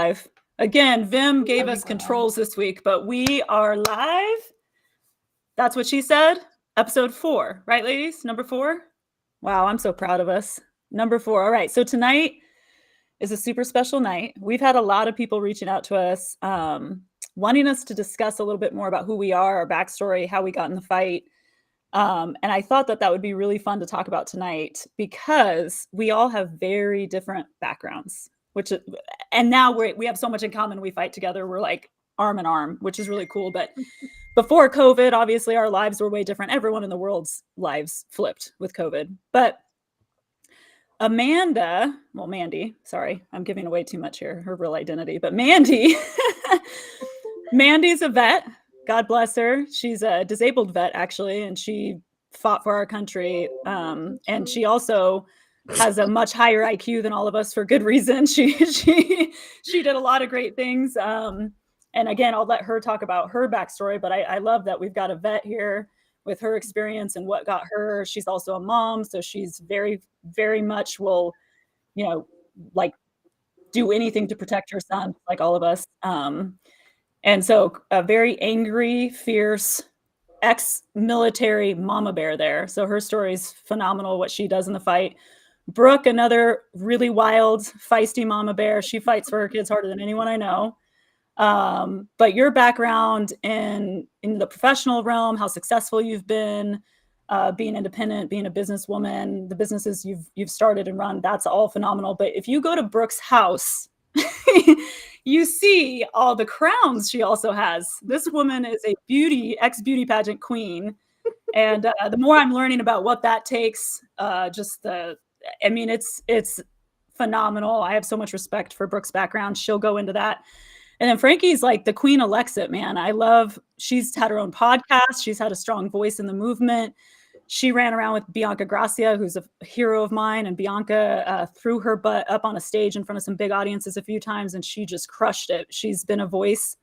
live. Again, Vim gave us controls this week, but we are live. That's what she said. Episode 4, right, ladies? Number 4. Wow, I'm so proud of us. Number 4. All right, so tonight is a super special night. We've had a lot of people reaching out to us, wanting us to discuss a little bit more about who we are, our backstory, how we got in the fight. And I thought that would be really fun to talk about tonight because we all have very different backgrounds, and now we have so much in common. We fight together. We're like arm in arm, which is really cool. But before COVID, obviously our lives were way different. Everyone in the world's lives flipped with COVID. But Mandy, sorry, I'm giving away too much here, her real identity. But Mandy's a vet. God bless her. She's a disabled vet, actually, and she fought for our country. And she also has a much higher IQ than all of us for good reason. She did a lot of great things. And again, I'll let her talk about her backstory, but I love that we've got a vet here with her experience and what got her. She's also a mom, so she's very, very much will, like do anything to protect her son, like all of us. And so a very angry, fierce, ex-military mama bear there. So her story is phenomenal, what she does in the fight. Brooke, another really wild, feisty mama bear. She fights for her kids harder than anyone I know. But your background in the professional realm, how successful you've been, being independent, being a businesswoman, the businesses you've started and run, that's all phenomenal. But if you go to Brooke's house, you see all the crowns she also has. This woman is a ex-beauty pageant queen. And the more I'm learning about what that takes, it's phenomenal. I have so much respect for Brooke's background. She'll go into that. And then Frankie's like the queen of Lexit, man. She's had her own podcast. She's had a strong voice in the movement. She ran around with Bianca Gracia, who's a hero of mine. And Bianca threw her butt up on a stage in front of some big audiences a few times, and she just crushed it. She's been a voice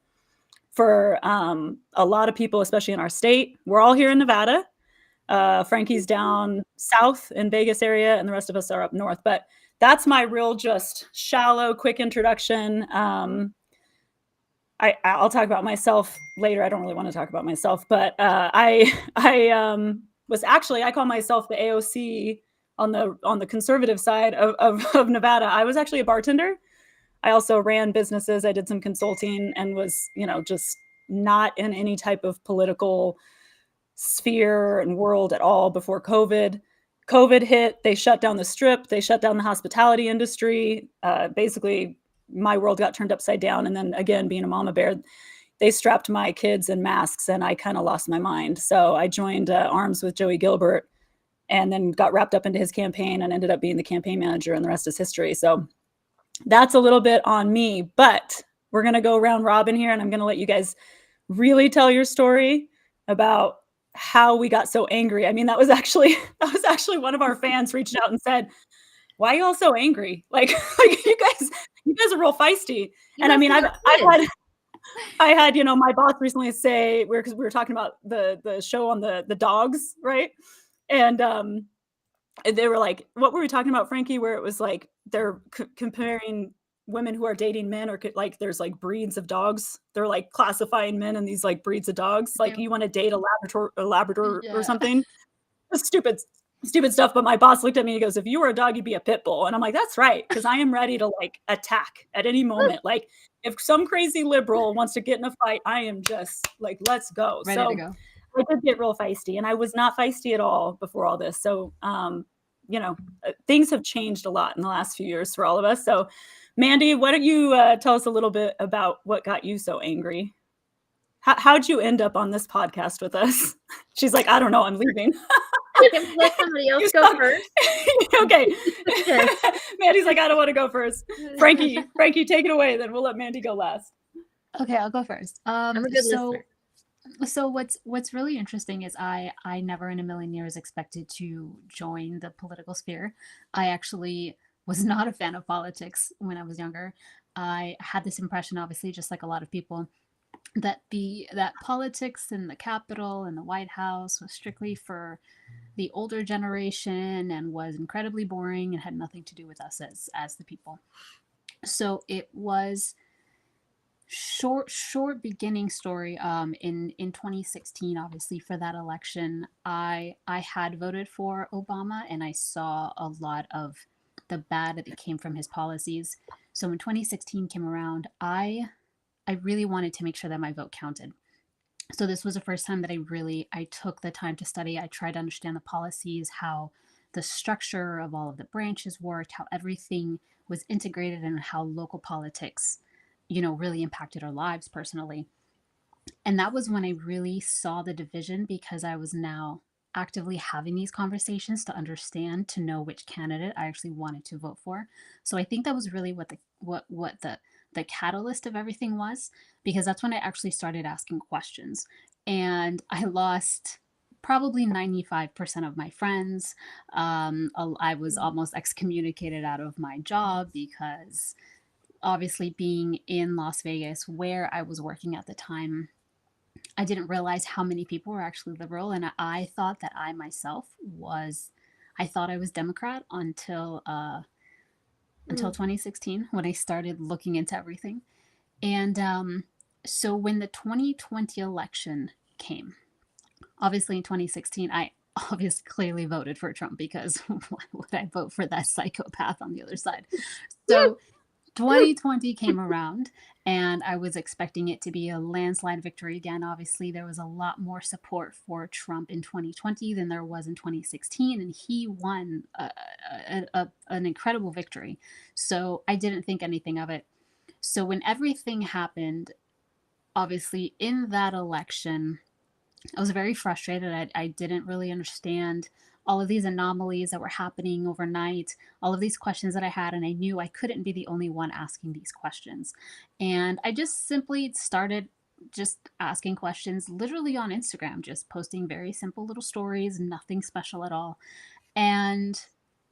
for a lot of people, especially in our state. We're all here in Nevada. Frankie's down south in Vegas area, and the rest of us are up north. But that's my real just shallow, quick introduction. I'll talk about myself later. I don't really want to talk about myself, but I call myself the AOC on the conservative side of Nevada. I was actually a bartender. I also ran businesses. I did some consulting and was, just not in any type of political sphere and world at all before COVID. COVID hit. They shut down the Strip. They shut down the hospitality industry. Basically, my world got turned upside down. And then again, being a mama bear, they strapped my kids in masks and I kind of lost my mind. So I joined arms with Joey Gilbert and then got wrapped up into his campaign and ended up being the campaign manager, and the rest is history. So that's a little bit on me, but we're going to go round robin here and I'm going to let you guys really tell your story about how we got so angry. I mean, that was actually one of our fans reached out and said, why are you all so angry? Like you guys are real feisty. And I mean, I had, my boss recently say, because we were talking about the show on the dogs, right? And they were like, what were we talking about, Frankie? Where it was like, they're comparing women who are dating men, or like, there's like breeds of dogs. They're like classifying men in these like breeds of dogs. Like you want to date a Labrador or something. Stupid stuff. But my boss looked at me and he goes, if you were a dog, you'd be a pit bull. And I'm like, that's right. Cause I am ready to like attack at any moment. Like if some crazy liberal wants to get in a fight, I am just like, let's go. Ready to go. I did get real feisty, and I was not feisty at all before all this. So, things have changed a lot in the last few years for all of us. So Mandy, why don't you tell us a little bit about what got you so angry? How'd you end up on this podcast with us? She's like, I don't know, I'm leaving. Let somebody else go first. Okay. Mandy's like, I don't want to go first. Frankie, take it away. Then we'll let Mandy go last. Okay, I'll go first. I'm a good listener. So what's really interesting is I never in a million years expected to join the political sphere. I actually was not a fan of politics when I was younger. I had this impression, obviously, just like a lot of people, that politics in the Capitol and the White House was strictly for the older generation and was incredibly boring and had nothing to do with us as the people. So it was short beginning story. In 2016, obviously for that election, I had voted for Obama, and I saw a lot of the bad that came from his policies. So when 2016 came around, I really wanted to make sure that my vote counted. So this was the first time that I took the time to study. I tried to understand the policies, how the structure of all of the branches worked, how everything was integrated, and how local politics, really impacted our lives personally. And that was when I really saw the division, because I was now actively having these conversations to understand, to know which candidate I actually wanted to vote for. So I think that was really what the catalyst of everything was, because that's when I actually started asking questions. And I lost probably 95% of my friends. I was almost excommunicated out of my job, because obviously being in Las Vegas, where I was working at the time, I didn't realize how many people were actually liberal, and I thought that I myself was, I thought I was Democrat until 2016, when I started looking into everything. And so when the 2020 election came, obviously in 2016, I obviously clearly voted for Trump, because why would I vote for that psychopath on the other side? So 2020 came around, and I was expecting it to be a landslide victory again. Obviously, there was a lot more support for Trump in 2020 than there was in 2016, and he won an incredible victory. So I didn't think anything of it. So when everything happened, obviously in that election, I was very frustrated. I didn't really understand all of these anomalies that were happening overnight, all of these questions that I had, and I knew I couldn't be the only one asking these questions. And I just simply started just asking questions literally on Instagram, just posting very simple little stories, nothing special at all. And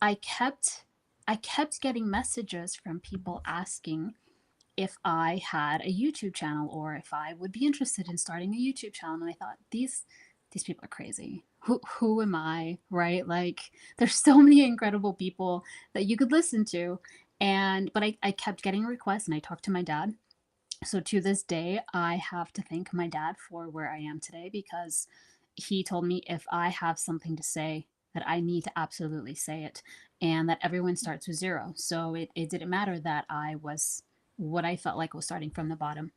I kept I kept getting messages from people asking if I had a YouTube channel, or if I would be interested in starting a YouTube channel. And I thought, these people are crazy. Who am I, right? Like, there's so many incredible people that you could listen to. But I kept getting requests, and I talked to my dad. So to this day, I have to thank my dad for where I am today, because he told me if I have something to say, that I need to absolutely say it, and that everyone starts with zero. So it didn't matter that I was what I felt like was starting from the bottom.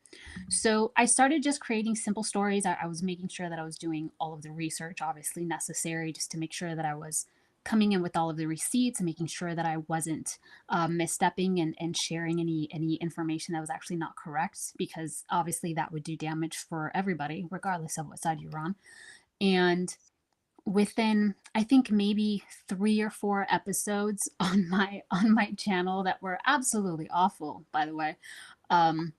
So I started just creating simple stories. I was making sure that I was doing all of the research, obviously necessary, just to make sure that I was coming in with all of the receipts, and making sure that I wasn't misstepping and sharing any information that was actually not correct, because obviously that would do damage for everybody, regardless of what side you're on. And within, I think, maybe 3 or 4 episodes on my channel that were absolutely awful, by the way, um,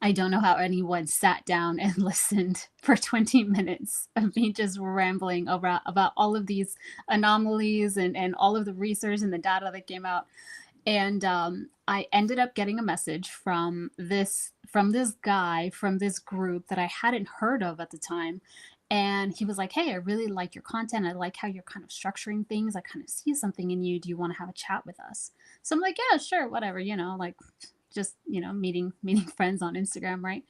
I don't know how anyone sat down and listened for 20 minutes of me just rambling about all of these anomalies, and all of the research and the data that came out. And I ended up getting a message from this guy from this group that I hadn't heard of at the time. And he was like, "Hey, I really like your content. I like how you're kind of structuring things. I kind of see something in you. Do you want to have a chat with us?" So I'm like, "Yeah, sure, whatever, like just, meeting friends on Instagram, right?"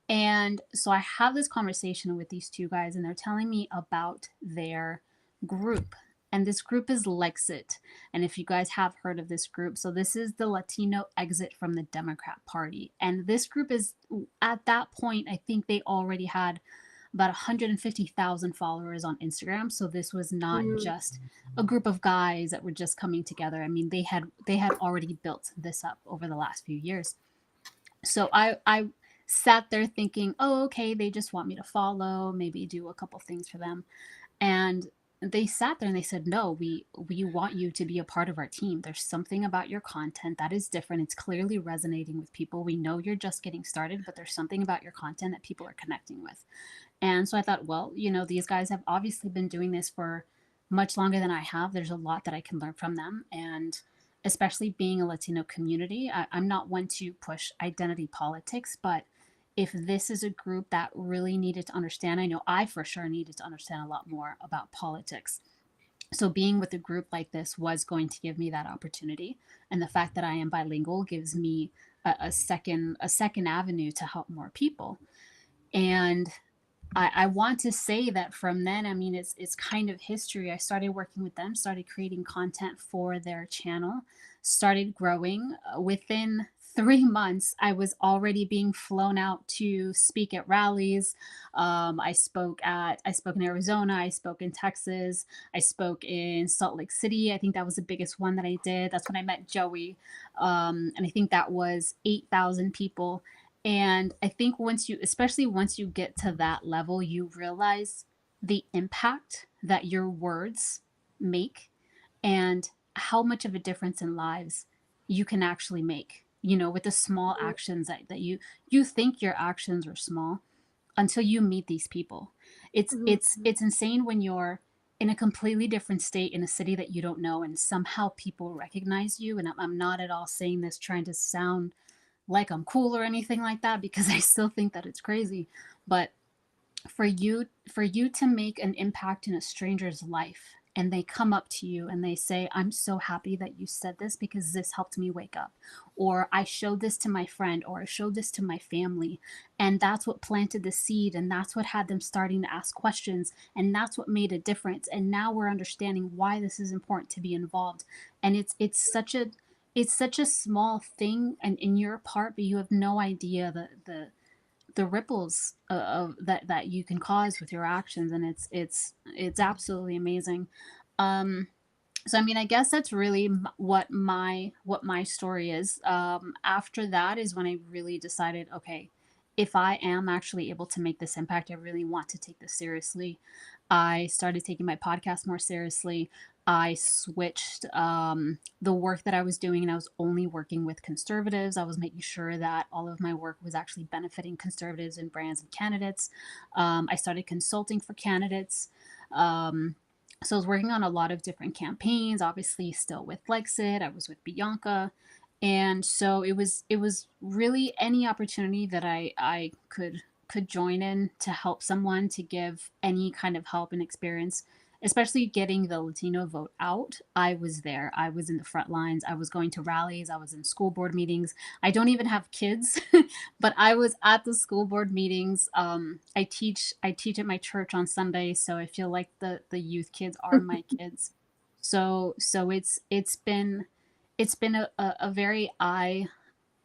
And so I have this conversation with these two guys, and they're telling me about their group. And this group is Lexit. And if you guys have heard of this group, so this is the Latino exit from the Democrat Party. And this group is, at that point, I think they already had about 150,000 followers on Instagram. So this was not just a group of guys that were just coming together. I mean, they had already built this up over the last few years. So I sat there thinking, oh, okay, they just want me to follow, maybe do a couple things for them. And they sat there and they said, no, we want you to be a part of our team. There's something about your content that is different. It's clearly resonating with people. We know you're just getting started, but there's something about your content that people are connecting with. And so I thought, well, these guys have obviously been doing this for much longer than I have. There's a lot that I can learn from them. And especially being a Latino community, I'm not one to push identity politics, but if this is a group that really needed to understand, I know I for sure needed to understand a lot more about politics. So being with a group like this was going to give me that opportunity. And the fact that I am bilingual gives me a second avenue to help more people. And I want to say that from then, I mean, it's kind of history. I started working with them, started creating content for their channel, started growing. Within 3 months, I was already being flown out to speak at rallies. I spoke in Arizona. I spoke in Texas. I spoke in Salt Lake City. I think that was the biggest one that I did. That's when I met Joey, and I think that was 8,000 people. And I think especially once you get to that level, you realize the impact that your words make and how much of a difference in lives you can actually make, with the small actions that you think your actions are small until you meet these people. It's insane when you're in a completely different state in a city that you don't know and somehow people recognize you. And I'm not at all saying this trying to sound like I'm cool or anything like that, because I still think that it's crazy. But for you to make an impact in a stranger's life and they come up to you and they say, I'm so happy that you said this because this helped me wake up, or I showed this to my friend, or I showed this to my family, and that's what planted the seed, and that's what had them starting to ask questions, and that's what made a difference, and now we're understanding why this is important to be involved. And it's such a small thing and in your part, but you have no idea the ripples of that you can cause with your actions, and it's absolutely amazing. um so I mean, I guess that's really what my story is. After that is when I really decided, okay, if I am actually able to make this impact, I really want to take this seriously. I started taking my podcast more seriously. I switched the work that I was doing, and I was only working with conservatives. I was making sure that all of my work was actually benefiting conservatives and brands and candidates. I started consulting for candidates. So I was working on a lot of different campaigns, obviously still with Lexit. I was with Bianca. And so it was really any opportunity that I could join in to help someone, to give any kind of help and experience, especially getting the Latino vote out. I was there. I was in the front lines. I was going to rallies. I was in school board meetings. I don't even have kids, but I was at the school board meetings. I teach at my church on Sunday, so I feel like the youth kids are my kids. So it's been a very eye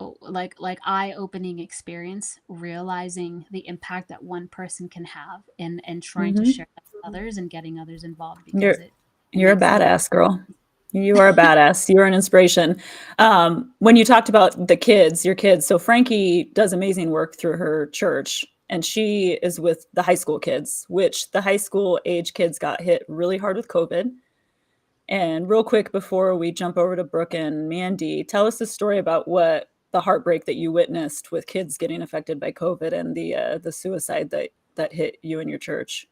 opening experience, realizing the impact that one person can have, and trying to Mm-hmm. share that with others and getting others involved, because You're it you're a makes a badass girl. You are a badass. You're an inspiration. When you talked about the kids, your kids, so Frankie does amazing work through her church, and she is with the high school kids, which the high school age kids got hit really hard with COVID. And real quick, before we jump over to Brooke and Mandy, tell us the story about what the heartbreak that you witnessed with kids getting affected by COVID and the suicide that hit you and your church.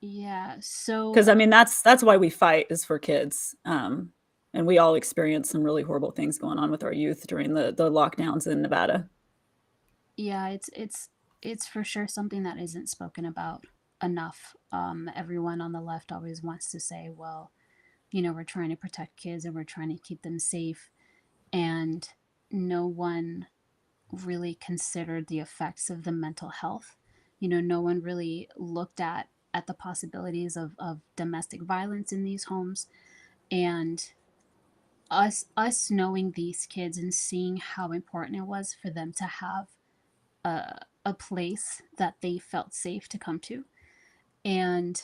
Yeah. Because So I mean, that's why we fight, is for kids. And we all experienced some really horrible things going on with our youth during the lockdowns in Nevada. yeah, it's for sure something that isn't spoken about enough. Everyone on the left always wants to say, well, we're trying to protect kids and we're trying to keep them safe, and no one really considered the effects of the mental health. No one really looked at the possibilities of domestic violence in these homes. And us knowing these kids and seeing how important it was for them to have a place that they felt safe to come to, and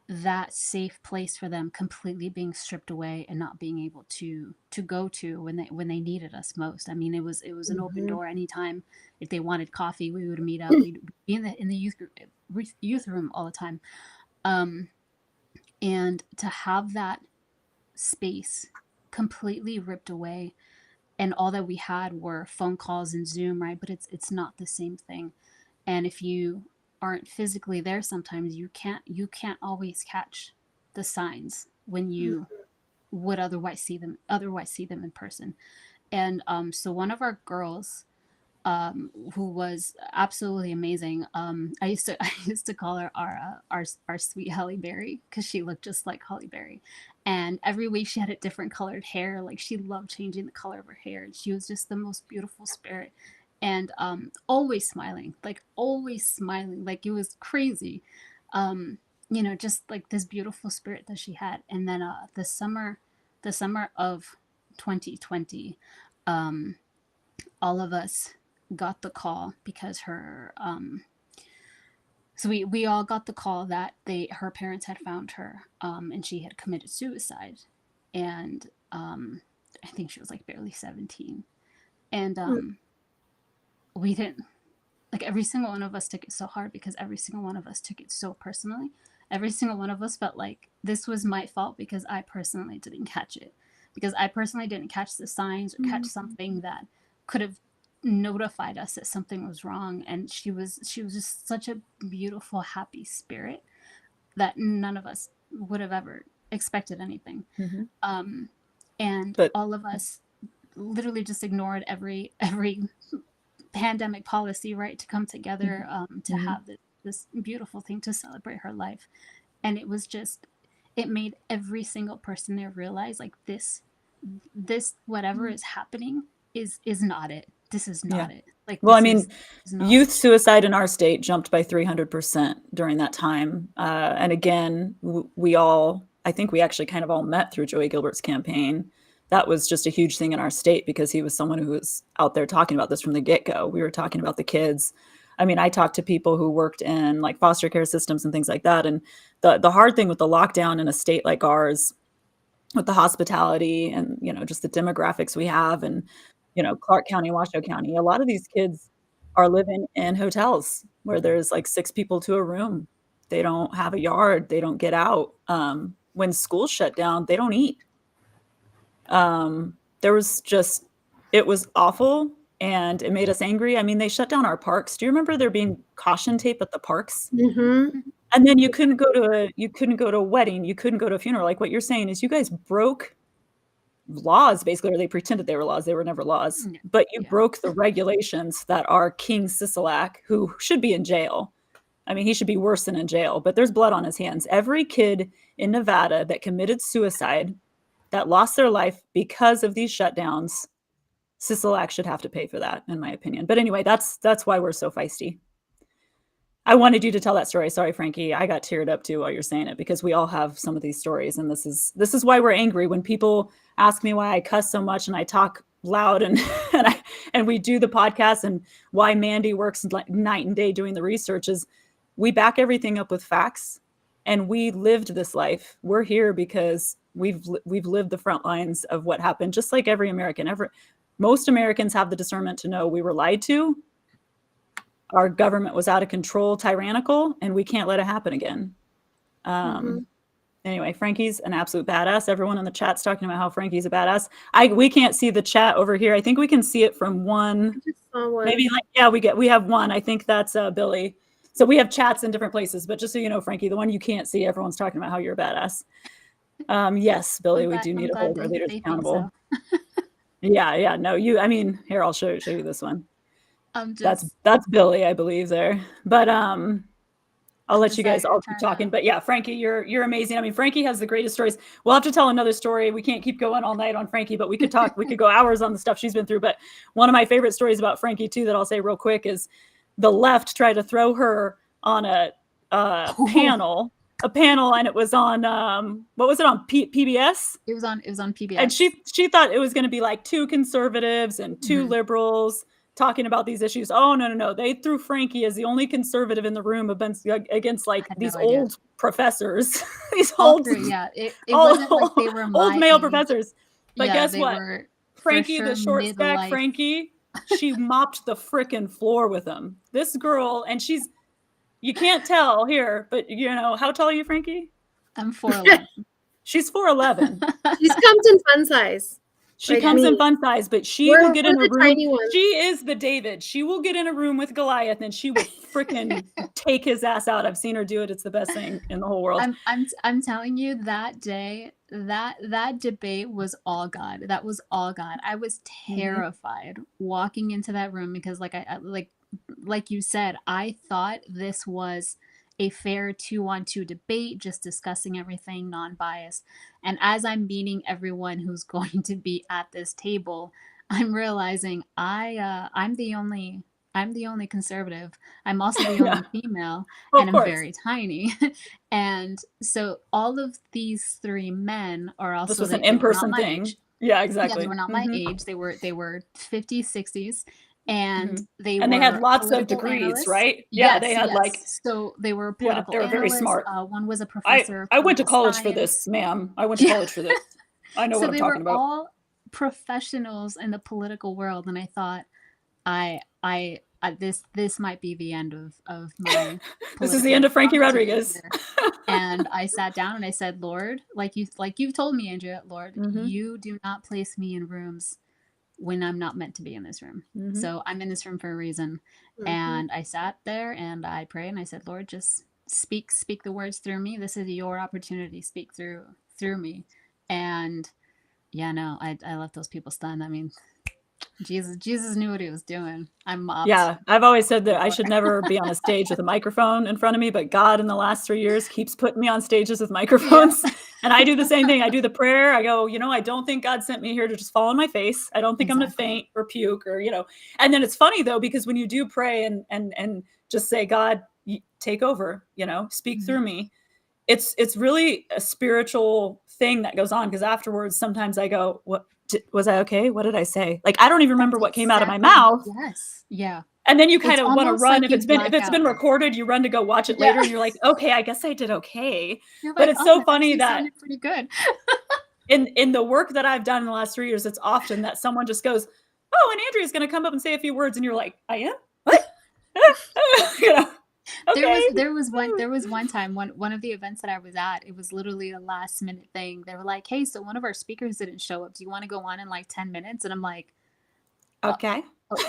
that safe place for them completely being stripped away and not being able to go to when they needed us most. I mean, it was an open Mhm. door anytime. If they wanted coffee, we would meet up. We'd be in the youth room all the time. um and to have that space completely ripped away, and all that we had were phone calls and Zoom, right? But it's not the same thing. And if you aren't physically there, sometimes you can't always catch the signs when you would otherwise see them in person. And so one of our girls, who was absolutely amazing. I used to call her our sweet Halle Berry, because she looked just like Halle Berry, and every week she had a different colored hair. Like, she loved changing the color of her hair, and she was just the most beautiful spirit, and always smiling, like it was crazy. Just like this beautiful spirit that she had. And then the summer of 2020, all of us got the call because so we all got the call that her parents had found her, and she had committed suicide. And I think she was like barely 17. And we didn't, like, every single one of us took it so hard, because every single one of us took it so personally. Every single one of us felt like this was my fault, because I personally didn't catch it, because I personally didn't catch the signs or catch something that could have notified us that something was wrong. And she was just such a beautiful, happy spirit that none of us would have ever expected anything. And all of us literally just ignored every pandemic policy, right, to come together, to have this beautiful thing to celebrate her life. And it was just, it made every single person there realize, like, this whatever is happening is not it. This is not it. Like, well, I mean, youth suicide in our state jumped by 300% during that time. And again, I think we actually kind of all met through Joey Gilbert's campaign. That was just a huge thing in our state, because he was someone who was out there talking about this from the get-go. We were talking about the kids. I mean, I talked to people who worked in like foster care systems and things like that. And the hard thing with the lockdown in a state like ours, with the hospitality and, just the demographics we have, and, Clark County, Washoe County, a lot of these kids are living in hotels where there's like 6 people to a room. They don't have a yard. They don't get out. When schools shut down, they don't eat. It was awful, and it made us angry. I mean, they shut down our parks. Do you remember there being caution tape at the parks? And then you couldn't go to a wedding. You couldn't go to a funeral. Like, what you're saying is you guys broke laws, basically, or they pretended they were laws. They were never laws, but you broke the regulations that are King Sisolak, who should be in jail. I mean, he should be worse than in jail, but there's blood on his hands. Every kid in Nevada that committed suicide, that lost their life because of these shutdowns, Sisolak should have to pay for that, in my opinion. But anyway, that's why we're so feisty. I wanted you to tell that story. Sorry, Frankie. I got teared up too while you're saying it, because we all have some of these stories, and this is why we're angry. When people ask me why I cuss so much and I talk loud and and we do the podcast, and why Mandy works night and day doing the research, is we back everything up with facts, and we lived this life. We're here because we've lived the front lines of what happened, just like every American. Most Americans have the discernment to know we were lied to. Our government was out of control, tyrannical, and we can't let it happen again. Anyway, Frankie's an absolute badass. Everyone in the chat's talking about how Frankie's a badass. We can't see the chat over here. I think we can see it from one. Maybe we have one. I think that's Billy. So we have chats in different places, but just so you know, Frankie, the one you can't see, everyone's talking about how you're a badass. Yes, Billy, we do need to hold our leaders accountable. Yeah. No, I mean, here, I'll show you this one. That's Billy, I believe, there. But I'll let you guys all keep talking. But yeah, Frankie, you're amazing. I mean, Frankie has the greatest stories. We'll have to tell another story. We can't keep going all night on Frankie, but we could go hours on the stuff she's been through. But one of my favorite stories about Frankie too, that I'll say real quick, is the left tried to throw her on a panel, and it was on what was it on PBS? It was on PBS. And she thought it was going to be like 2 conservatives and 2 liberals talking about these issues. Oh, no. They threw Frankie as the only conservative in the room against like these old professors. These old wasn't like they were old male professors. But guess what? Frankie, the short stack Frankie, she mopped the frickin' floor with him. This girl, and you can't tell here, but how tall are you, Frankie? I'm 4'11". She's 4'11". She's Compton fun size. She Like comes in me. fun size, but she We're will get in a the room. tiny ones. She is the David. She will get in a room with Goliath and she will freaking take his ass out. I've seen her do it. It's the best thing in the whole world. I'm telling you, that day, that debate was all God. That was all God. I was terrified walking into that room because like you said, I thought this was a fair 2-on-2 debate, just discussing everything non-biased. And as I'm meeting everyone who's going to be at this table, I'm realizing I'm the only conservative. I'm also the only female, and Of I'm course. very tiny. And so all of these three men are also This was an they were not in-person my thing. age. Yeah, Yeah, exactly. they were not my age. They were 50s, 60s, and they And they had were lots of political degrees, analysts. right? Yeah, they Yes, had like, yes. So they were yeah, political they were very analysts. smart. One was a professor of I went to political college for this, science. ma'am. I went to Yeah. college for this. I know So what I'm they talking were about. all professionals in the political world, and I thought, this might be the end of my This is the end of Frankie political Rodriguez. career. And I sat down and I said, Lord, like you've told me, Andrea, Lord, you do not place me in rooms when I'm not meant to be in this room. So I'm in this room for a reason. And I sat there and I prayed and I said, Lord, just speak the words through me. This is your opportunity. Speak through me. And yeah, no, I left those people stunned. I mean, Jesus knew what he was doing. I'm mopped. Yeah, I've always said that I should never be on a stage with a microphone in front of me, but God in the last 3 years keeps putting me on stages with microphones. Yeah. And I do the same thing. I do the prayer. I go, I don't think God sent me here to just fall on my face. I don't think I'm going to faint or puke or, And then it's funny though, because when you do pray and just say, God, take over, speak through me. It's really a spiritual thing that goes on, because afterwards, sometimes I go, what? Was I okay? What did I say? Like, I don't even remember what came out of my mouth. Yes. Yeah. And then you kind of want to run. Like if it's been recorded, you run to go watch it later and you're like, okay, I guess I did okay. But it's so funny that pretty good. in the work that I've done in the last 3 years, it's often that someone just goes, oh, and Andrea's going to come up and say a few words. And you're like, I am? What? Okay. There was one time, one of the events that I was at, it was literally a last minute thing. They were like, hey, so one of our speakers didn't show up. Do you want to go on in like 10 minutes? And I'm like, okay.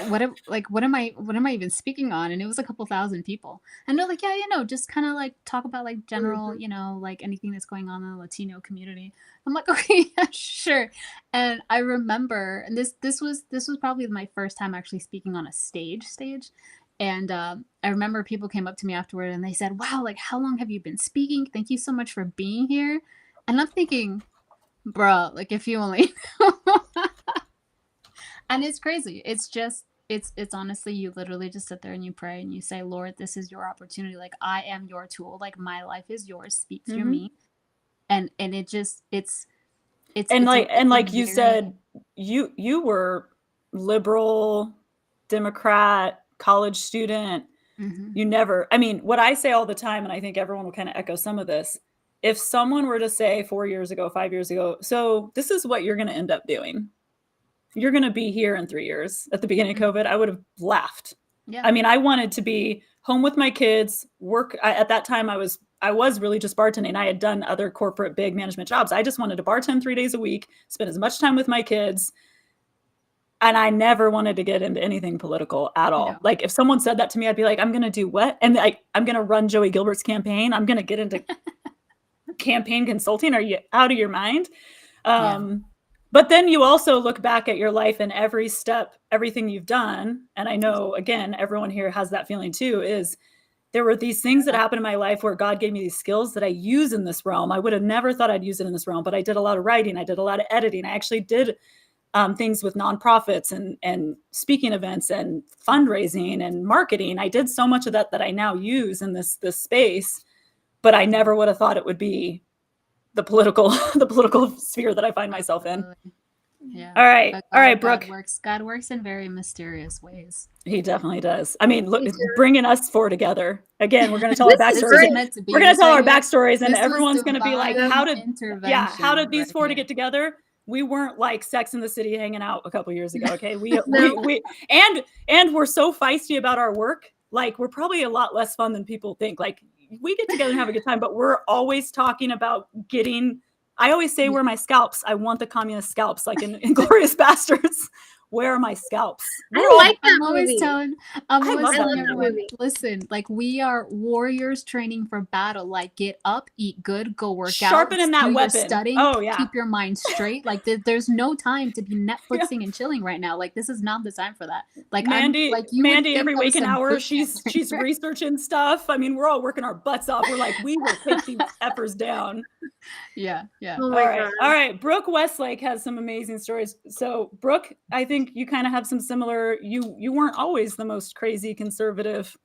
What am I even speaking on? And it was a couple thousand people. And they're like, yeah, just kind of like talk about like general, like anything that's going on in the Latino community. I'm like, okay, yeah, sure. And I remember, and this was probably my first time actually speaking on a stage. And I remember people came up to me afterward and they said, wow, like, how long have you been speaking? Thank you so much for being here. And I'm thinking, bro, like, if you only and it's crazy. It's just, it's honestly, you literally just sit there and you pray and you say, Lord, this is your opportunity. Like, I am your tool. Like, my life is yours. Speak through me. And it just, it's like you said, you were liberal, Democrat, college student. You never, what I say all the time, and I think everyone will kind of echo some of this. If someone were to say 4 years ago, 5 years ago, so this is what you're going to end up doing. You're going to be here in 3 years at the beginning of COVID, I would have laughed. Yeah. I wanted to be home with my kids, work. At that time, I was really just bartending. I had done other corporate big management jobs. I just wanted to bartend 3 days a week, spend as much time with my kids. And I never wanted to get into anything political at all. No. Like, if someone said that to me, I'd be like, I'm going to do what? And I'm going to run Joey Gilbert's campaign. I'm going to get into campaign consulting. Are you out of your mind? But then you also look back at your life and every step, everything you've done. And I know, again, everyone here has that feeling too, is there were these things that happened in my life where God gave me these skills that I use in this realm. I would have never thought I'd use it in this realm, but I did a lot of writing. I did a lot of editing. I actually did things with nonprofits and speaking events and fundraising and marketing. I did so much of that I now use in this space, but I never would have thought it would be the political sphere that I find myself in. Yeah. All right, Brooke. God works in very mysterious ways. He definitely does. Look, bringing us four together again. We're going to tell our backstories. We're going to tell our backstories, and everyone's going to be like, "How did these four to get together?" We weren't like Sex in the City hanging out a couple years ago. Okay, we and we're so feisty about our work. Like, we're probably a lot less fun than people think. Like, we get together and have a good time, but we're always talking about getting I always say, where are my scalps? I want the communist scalps, like in Inglourious Bastards. Where are my scalps? I like that I'm always movie. telling love that everyone, movie. listen, like, we are warriors training for battle. Like, get up, eat good, go work Sharpen out, in that do your weapon. studying, Oh, yeah. keep your mind straight. Like, there's no time to be Netflixing Yeah. and chilling right now. Like, this is not the time for that. Like, Mandy, I'm like, you would Mandy, think every that was waking some hour, boot she's camp. researching stuff. I mean, we're all working our butts off. We're like, we will take these effers down. Yeah, yeah. Oh All my right. God. All right. Brooke Westlake has some amazing stories. So, Brooke, I think you kind of have some similar, you weren't always the most crazy conservative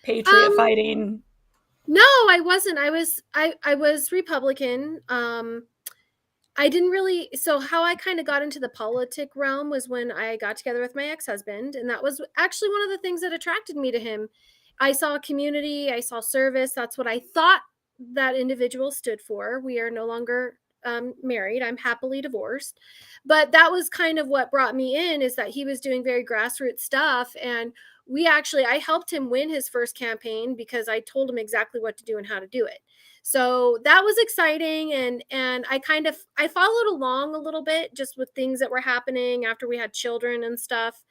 patriot fighting. No, I wasn't. I was Republican. I didn't really, so how I kind of got into the politic realm was when I got together with my ex-husband, and that was actually one of the things that attracted me to him. I saw community, I saw service. That's what I thought that individual stood for. We are no longer married. I'm happily divorced. But that was kind of what brought me in, is that he was doing very grassroots stuff. And I helped him win his first campaign because I told him exactly what to do and how to do it. So that was exciting, and I followed along a little bit just with things that were happening after we had children and stuff.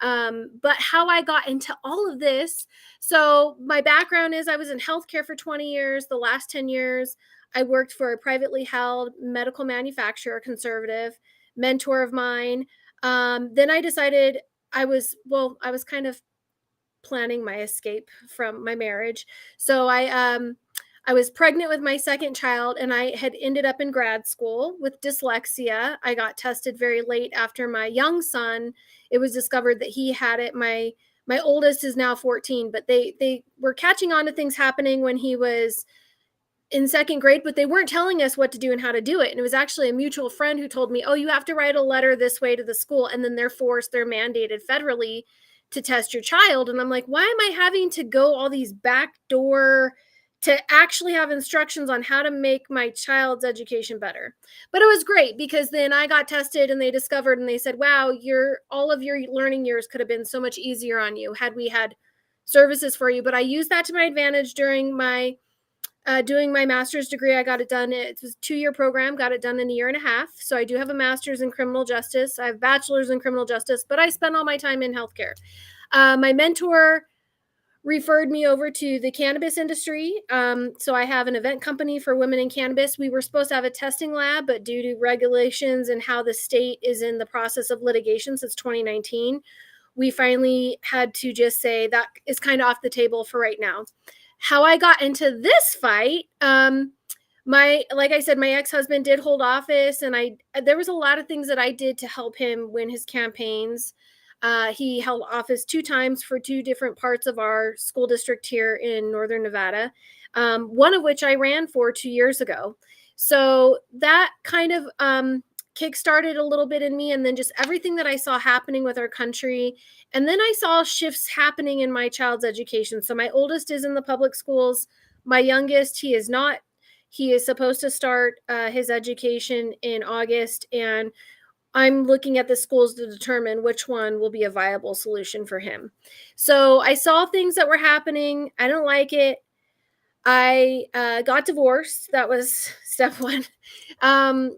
But how I got into all of this, so my background is I was in healthcare for 20 years. The last 10 years I worked for a privately held medical manufacturer, conservative mentor of mine. Then I decided I was kind of planning my escape from my marriage. So I was pregnant with my second child, and I had ended up in grad school with dyslexia. I got tested very late after my young son. It was discovered that he had it. My oldest is now 14, but they were catching on to things happening when he was in second grade, but they weren't telling us what to do and how to do it. And it was actually a mutual friend who told me, "Oh, you have to write a letter this way to the school," and then they're mandated federally to test your child. And I'm like, why am I having to go all these backdoor to actually have instructions on how to make my child's education better? But it was great, because then I got tested and they discovered, and they said, wow, all of your learning years could have been so much easier on you had we had services for you. But I used that to my advantage during my doing my master's degree. I got it done. It was a 2-year program, got it done in a year and a half. So I do have a master's in criminal justice. I have a bachelor's in criminal justice, but I spent all my time in healthcare. My mentor referred me over to the cannabis industry. So I have an event company for women in cannabis. We were supposed to have a testing lab, but due to regulations and how the state is in the process of litigation since 2019, we finally had to just say that is kind of off the table for right now. How I got into this fight, like I said, my ex-husband did hold office, and there was a lot of things that I did to help him win his campaigns. He held office 2 times for 2 different parts of our school district here in Northern Nevada, one of which I ran for 2 years ago. So that kind of kickstarted a little bit in me, and then just everything that I saw happening with our country. And then I saw shifts happening in my child's education. So my oldest is in the public schools. My youngest, he is not. He is supposed to start his education in August, and I'm looking at the schools to determine which one will be a viable solution for him. So I saw things that were happening. I don't like it. I got divorced. That was step 1.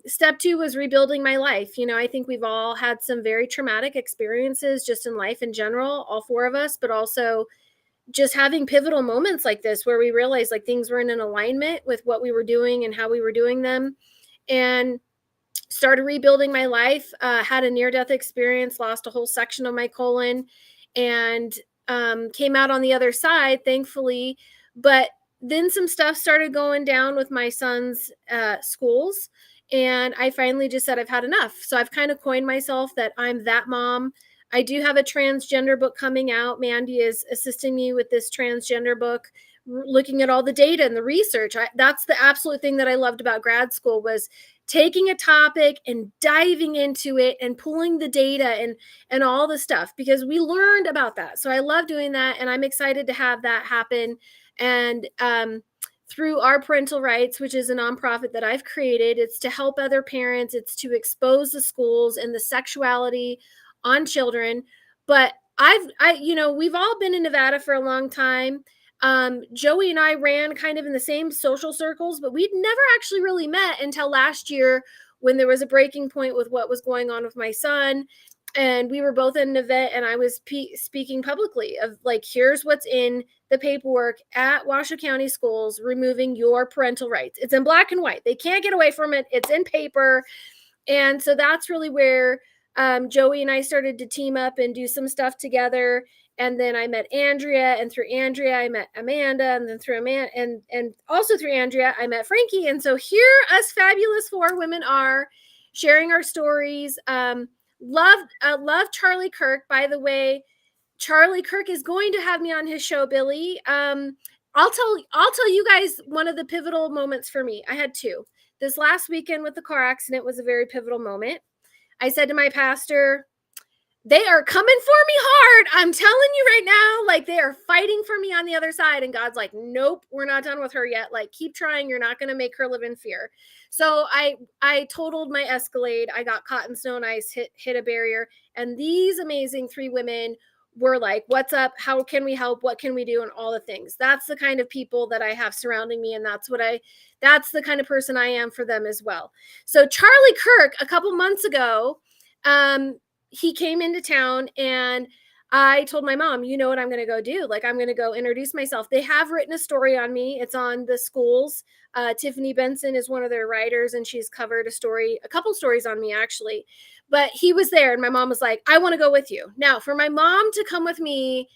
Step 2 was rebuilding my life. I think we've all had some very traumatic experiences just in life in general, all 4 of us, but also just having pivotal moments like this where we realized like things were in an alignment with what we were doing and how we were doing them, and started rebuilding my life. Had a near-death experience, lost a whole section of my colon, and came out on the other side, thankfully. But then some stuff started going down with my son's schools, and I finally just said I've had enough. So I've kind of coined myself that I'm that mom. I do have a transgender book coming out. Mandy is assisting me with this transgender book, looking at all the data and the research. That's the absolute thing that I loved about grad school, was taking a topic and diving into it and pulling the data and all the stuff, because we learned about that. So I love doing that, and I'm excited to have that happen. And through Our Parental Rights, which is a nonprofit that I've created, it's to help other parents. It's to expose the schools and the sexuality on children. But we've all been in Nevada for a long time. Joey and I ran kind of in the same social circles, but we'd never actually really met until last year when there was a breaking point with what was going on with my son. And we were both in an event, and I was speaking publicly of like, here's what's in the paperwork at Washoe County Schools removing your parental rights. It's in black and white. They can't get away from it. It's in paper. And so that's really where Joey and I started to team up and do some stuff together. And then I met Andrea, and through Andrea, I met Amanda, and then through Amanda, and also through Andrea, I met Frankie. And so here us fabulous 4 women are sharing our stories. Love Charlie Kirk. By the way, Charlie Kirk is going to have me on his show, Billy. I'll tell you guys one of the pivotal moments for me. I had 2. This last weekend with the car accident was a very pivotal moment. I said to my pastor, they are coming for me hard. I'm telling you right now, like, they are fighting for me on the other side. And God's like, nope, we're not done with her yet. Like, keep trying. You're not going to make her live in fear. So I totaled my Escalade. I got caught in snow and ice, hit a barrier. And these amazing 3 women were like, what's up? How can we help? What can we do? And all the things. That's the kind of people that I have surrounding me. And that's the kind of person I am for them as well. So Charlie Kirk, a couple months ago, he came into town, and I told my mom, you know what I'm going to go do? Like, I'm going to go introduce myself. They have written a story on me. It's on the schools. Tiffany Benson is one of their writers, and she's covered a couple stories on me, actually. But he was there, and my mom was like, I want to go with you. Now, for my mom to come with me,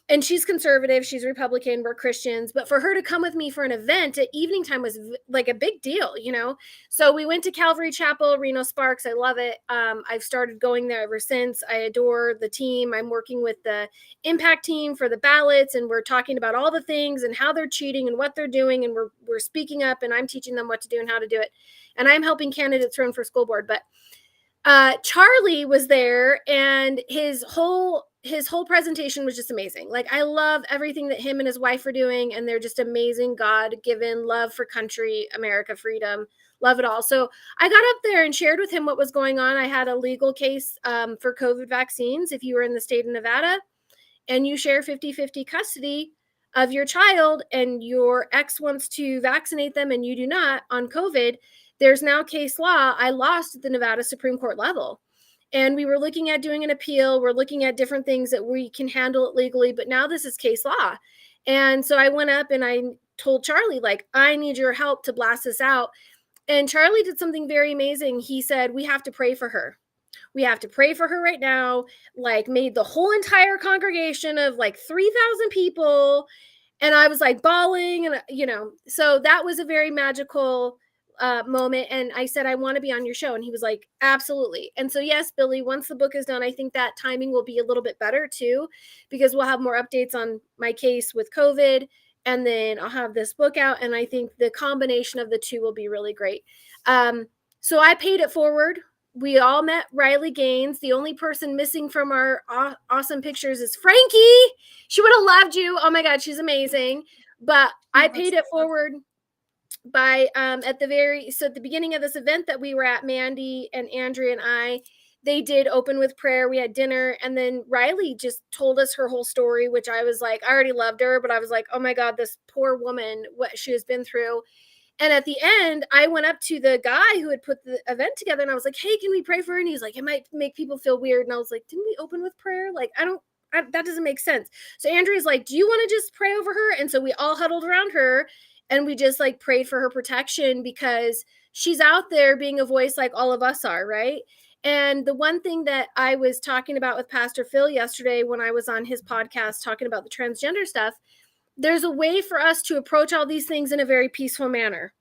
and she's conservative, she's Republican, we're Christians, but for her to come with me for an event at evening time was like a big deal, you know? So we went to Calvary Chapel, Reno Sparks. I love it. I've started going there ever since. I adore the team. I'm working with the impact team for the ballots, and we're talking about all the things and how they're cheating and what they're doing. And we're speaking up, and I'm teaching them what to do and how to do it. And I'm helping candidates run for school board. But Charlie was there, and his whole presentation was just amazing. Like, I love everything that him and his wife are doing, and they're just amazing, God-given love for country, America, freedom, love it all. So I got up there and shared with him what was going on. I had a legal case for COVID vaccines. If you were in the state of Nevada and you share 50-50 custody of your child, and your ex wants to vaccinate them and you do not on COVID, there's now case law. I lost at the Nevada Supreme Court level. And we were looking at doing an appeal. We're looking at different things that we can handle it legally, but now this is case law. And so I went up and I told Charlie, like, I need your help to blast this out. And Charlie did something very amazing. He said, we have to pray for her. We have to pray for her right now. Like, made the whole entire congregation of like 3,000 people. And I was like bawling, and, you know, so that was a very magical moment. And I said, I want to be on your show. And he was like, absolutely. And so, yes, Billy, once the book is done, I think that timing will be a little bit better too, because we'll have more updates on my case with COVID. And then I'll have this book out. And I think the combination of the two will be really great. So I paid it forward. We all met Riley Gaines. The only person missing from our awesome pictures is Frankie. She would have loved you. Oh my God, she's amazing. But I paid it forward by at the beginning of this event that we were at, Mandy and Andrea and I, they did open with prayer. We had dinner, and then Riley just told us her whole story, which I was like, I already loved her, but I was like, oh my God, this poor woman, what she has been through. And at the end, I went up to the guy who had put the event together, and I was like, hey, can we pray for her? And he's like, it might make people feel weird. And I was like, didn't we open with prayer? Like, that doesn't make sense. So Andrea's like, do you want to just pray over her? And so we all huddled around her, and we just like prayed for her protection, because she's out there being a voice like all of us are, right? And the one thing that I was talking about with Pastor Phil yesterday when I was on his podcast talking about the transgender stuff, there's a way for us to approach all these things in a very peaceful manner.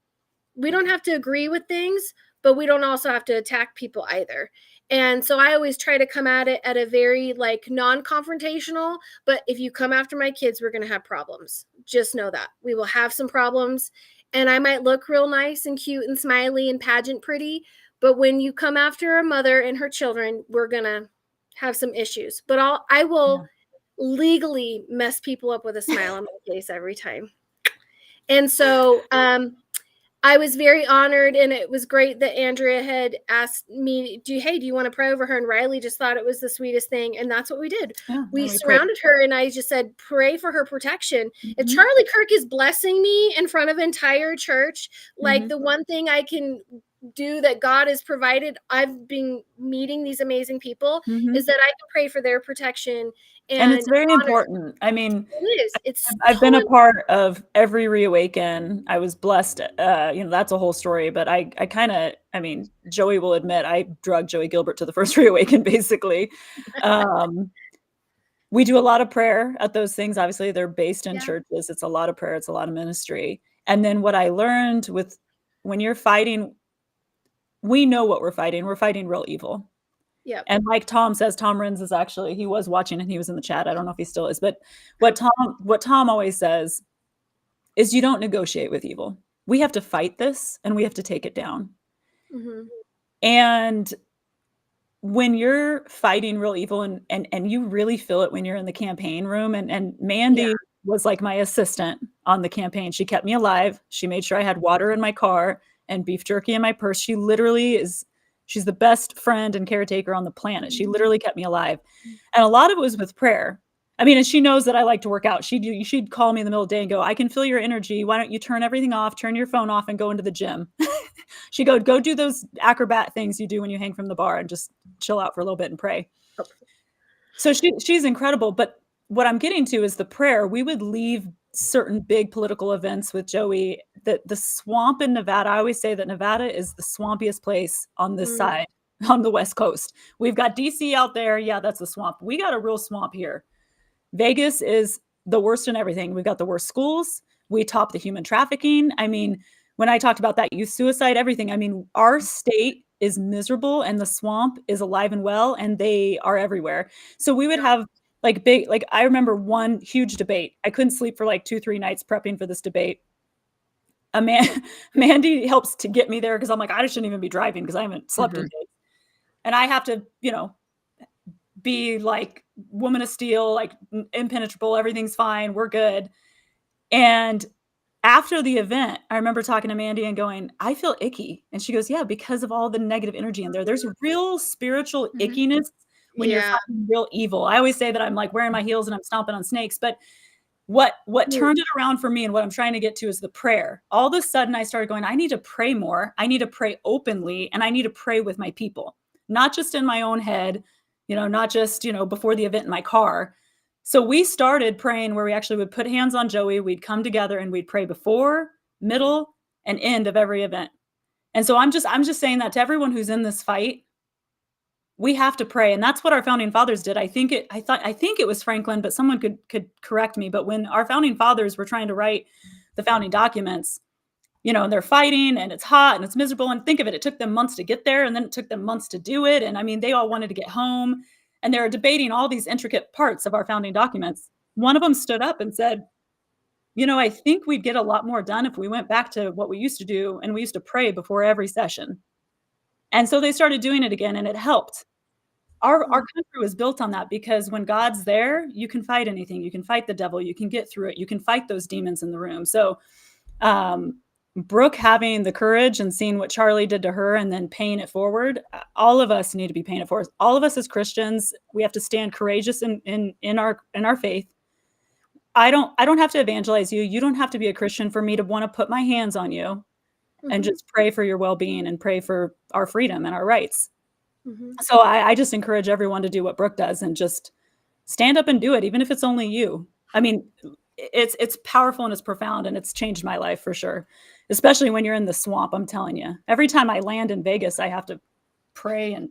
We don't have to agree with things, but we don't also have to attack people either. And so I always try to come at it at a very like non-confrontational, but if you come after my kids, we're going to have problems. Just know that we will have some problems, and I might look real nice and cute and smiley and pageant pretty, but when you come after a mother and her children, we're going to have some issues. But I will legally mess people up with a smile on my face every time. And so I was very honored, and it was great that Andrea had asked me, do you want to pray over her? And Riley just thought it was the sweetest thing. And that's what we did. Yeah, We prayed. surrounded her, and I just said, pray for her protection. If Mhm. Charlie Kirk is blessing me in front of entire church, like Mhm. the one thing I can do that God has provided, I've been meeting these amazing people, Mhm. is that I can pray for their protection. And it's very honor. important. I mean, It is. It's I've been a so part of every reawaken. I was blessed. That's a whole story, but I kind of, I mean, Joey will admit I drugged Joey Gilbert to the first reawaken, basically. We do a lot of prayer at those things. Obviously, they're based in Yeah. churches. It's a lot of prayer. It's a lot of ministry. And then what I learned with when you're fighting, we know what we're fighting. We're fighting real evil. Yep. And like Tom says, Tom Renz is actually, he was watching and he was in the chat. I don't know if he still is, but what Tom always says is you don't negotiate with evil. We have to fight this and we have to take it down. Mhm. And when you're fighting real evil and you really feel it when you're in the campaign room, and Mandy was like my assistant on the campaign. She kept me alive. She made sure I had water in my car and beef jerky in my purse. She literally she's the best friend and caretaker on the planet. She literally kept me alive. And a lot of it was with prayer. I mean, and she knows that I like to work out. She'd call me in the middle of the day and go, I can feel your energy. Why don't you turn everything off, turn your phone off and go into the gym? She'd go do those acrobat things you do when you hang from the bar and just chill out for a little bit and pray. So she's incredible. But what I'm getting to is the prayer. We would leave certain big political events with Joey. The swamp in Nevada, I always say that Nevada is the swampiest place on this side, on the West Coast. We've got DC out there. Yeah, that's a swamp. We got a real swamp here. Vegas is the worst in everything. We've got the worst schools. We top the human trafficking. I mean, when I talked about that youth suicide, everything, I mean, our state is miserable and the swamp is alive and well, and they are everywhere. So we would have like big, like I remember one huge debate. I couldn't sleep for like 2-3 nights prepping for this debate. Mandy helps to get me there because I'm like, I shouldn't even be driving because I haven't slept in days. And I have to, be like woman of steel, like impenetrable, everything's fine, we're good. And after the event, I remember talking to Mandy and going, I feel icky. And she goes, yeah, because of all the negative energy in there. There's real spiritual ickiness when you're fighting real evil. I always say that I'm like wearing my heels and I'm stomping on snakes, but what turned it around for me and what I'm trying to get to is the prayer. All of a sudden I started going, I need to pray more. I need to pray openly, and I need to pray with my people, not just in my own head, not just, before the event in my car. So we started praying where we actually would put hands on Joey. We'd come together and we'd pray before, middle, and end of every event. And so I'm just saying that to everyone who's in this fight. We have to pray. And that's what our founding fathers did. I think it was Franklin, but someone could correct me. But when our founding fathers were trying to write the founding documents, and they're fighting and it's hot and it's miserable. And think of it, it took them months to get there. And then it took them months to do it. And I mean, they all wanted to get home, and they were debating all these intricate parts of our founding documents. One of them stood up and said, I think we'd get a lot more done if we went back to what we used to do. And we used to pray before every session. And so they started doing it again, and it helped. Our country was built on that, because when God's there, you can fight anything. You can fight the devil. You can get through it. You can fight those demons in the room. So Brooke having the courage and seeing what Charlie did to her and then paying it forward, all of us need to be paying it forward. All of us as Christians, we have to stand courageous in our faith. I don't have to evangelize you. You don't have to be a Christian for me to want to put my hands on you and just pray for your well-being and pray for our freedom and our rights. So I just encourage everyone to do what Brooke does and just stand up and do it, even if it's only you. I mean, it's powerful and it's profound, and it's changed my life for sure, especially when you're in the swamp. I'm telling you, every time I land in Vegas, I have to pray and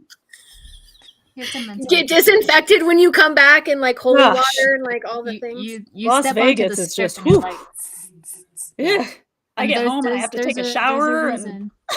get disinfected when you come back, and like holy water and like all the things. You Las step Vegas onto the is strip just and you're like, yeah. I get home and I have to take a shower.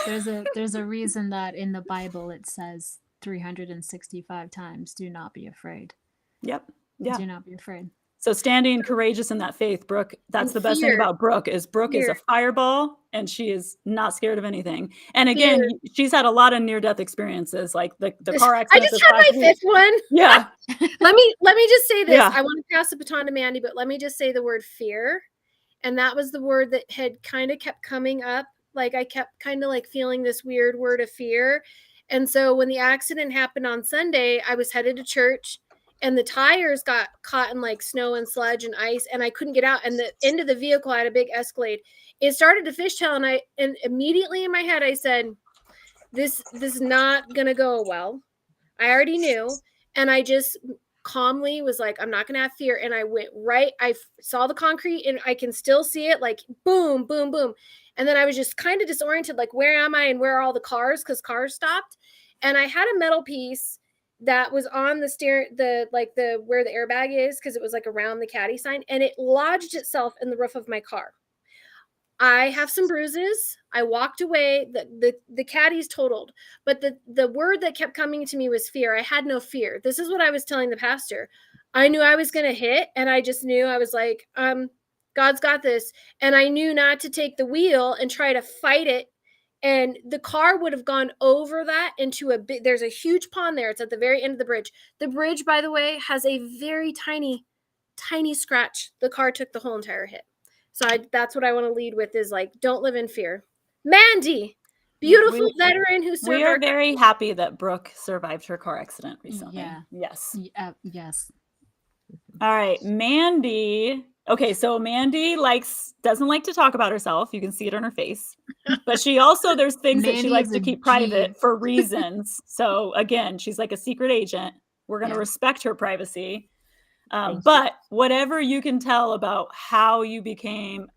There's a reason that in the Bible it says 365 times, do not be afraid. Yep. Yeah. Do not be afraid. So standing courageous in that faith, Brooke, that's the best thing about Brooke is a fireball, and she is not scared of anything. And again, she's had a lot of near-death experiences, like the car accident. I just had my fifth one. Yeah. Let me just say this. Yeah. I want to pass the baton to Mandy, but let me just say the word fear. And that was the word that had kind of kept coming up Like I kept kind of like feeling this weird word of fear. And so when the accident happened on Sunday, I was headed to church and the tires got caught in like snow and sludge and ice and I couldn't get out. And the end of the vehicle had a big Escalade. It started to fishtail and immediately in my head I said, this is not gonna go well. I already knew. And I just calmly was like, I'm not gonna have fear. And I went right, I saw the concrete and I can still see it, like boom, boom, boom. And then I was just kind of disoriented, like, where am I and where are all the cars? Because cars stopped. And I had a metal piece that was on the where the airbag is, because it was like around the caddy sign, and it lodged itself in the roof of my car. I have some bruises. I walked away. The caddy's totaled. But the word that kept coming to me was fear. I had no fear. This is what I was telling the pastor. I knew I was going to hit, and I just knew, I was like, God's got this. And I knew not to take the wheel and try to fight it. And the car would have gone over that into there's a huge pond there. It's at the very end of the bridge. The bridge, by the way, has a very tiny, tiny scratch. The car took the whole entire hit. So that's what I want to lead with, is like, don't live in fear. Mandy, beautiful veteran who served. We are very happy that Brooke survived her car accident recently. Yeah. Yes. Yes. All right, Mandy. Okay, so Mandy doesn't like to talk about herself. You can see it on her face. But she also, there's things that she likes to keep private for reasons. So again, she's like a secret agent. We're going to respect her privacy. But whatever you can tell about how you became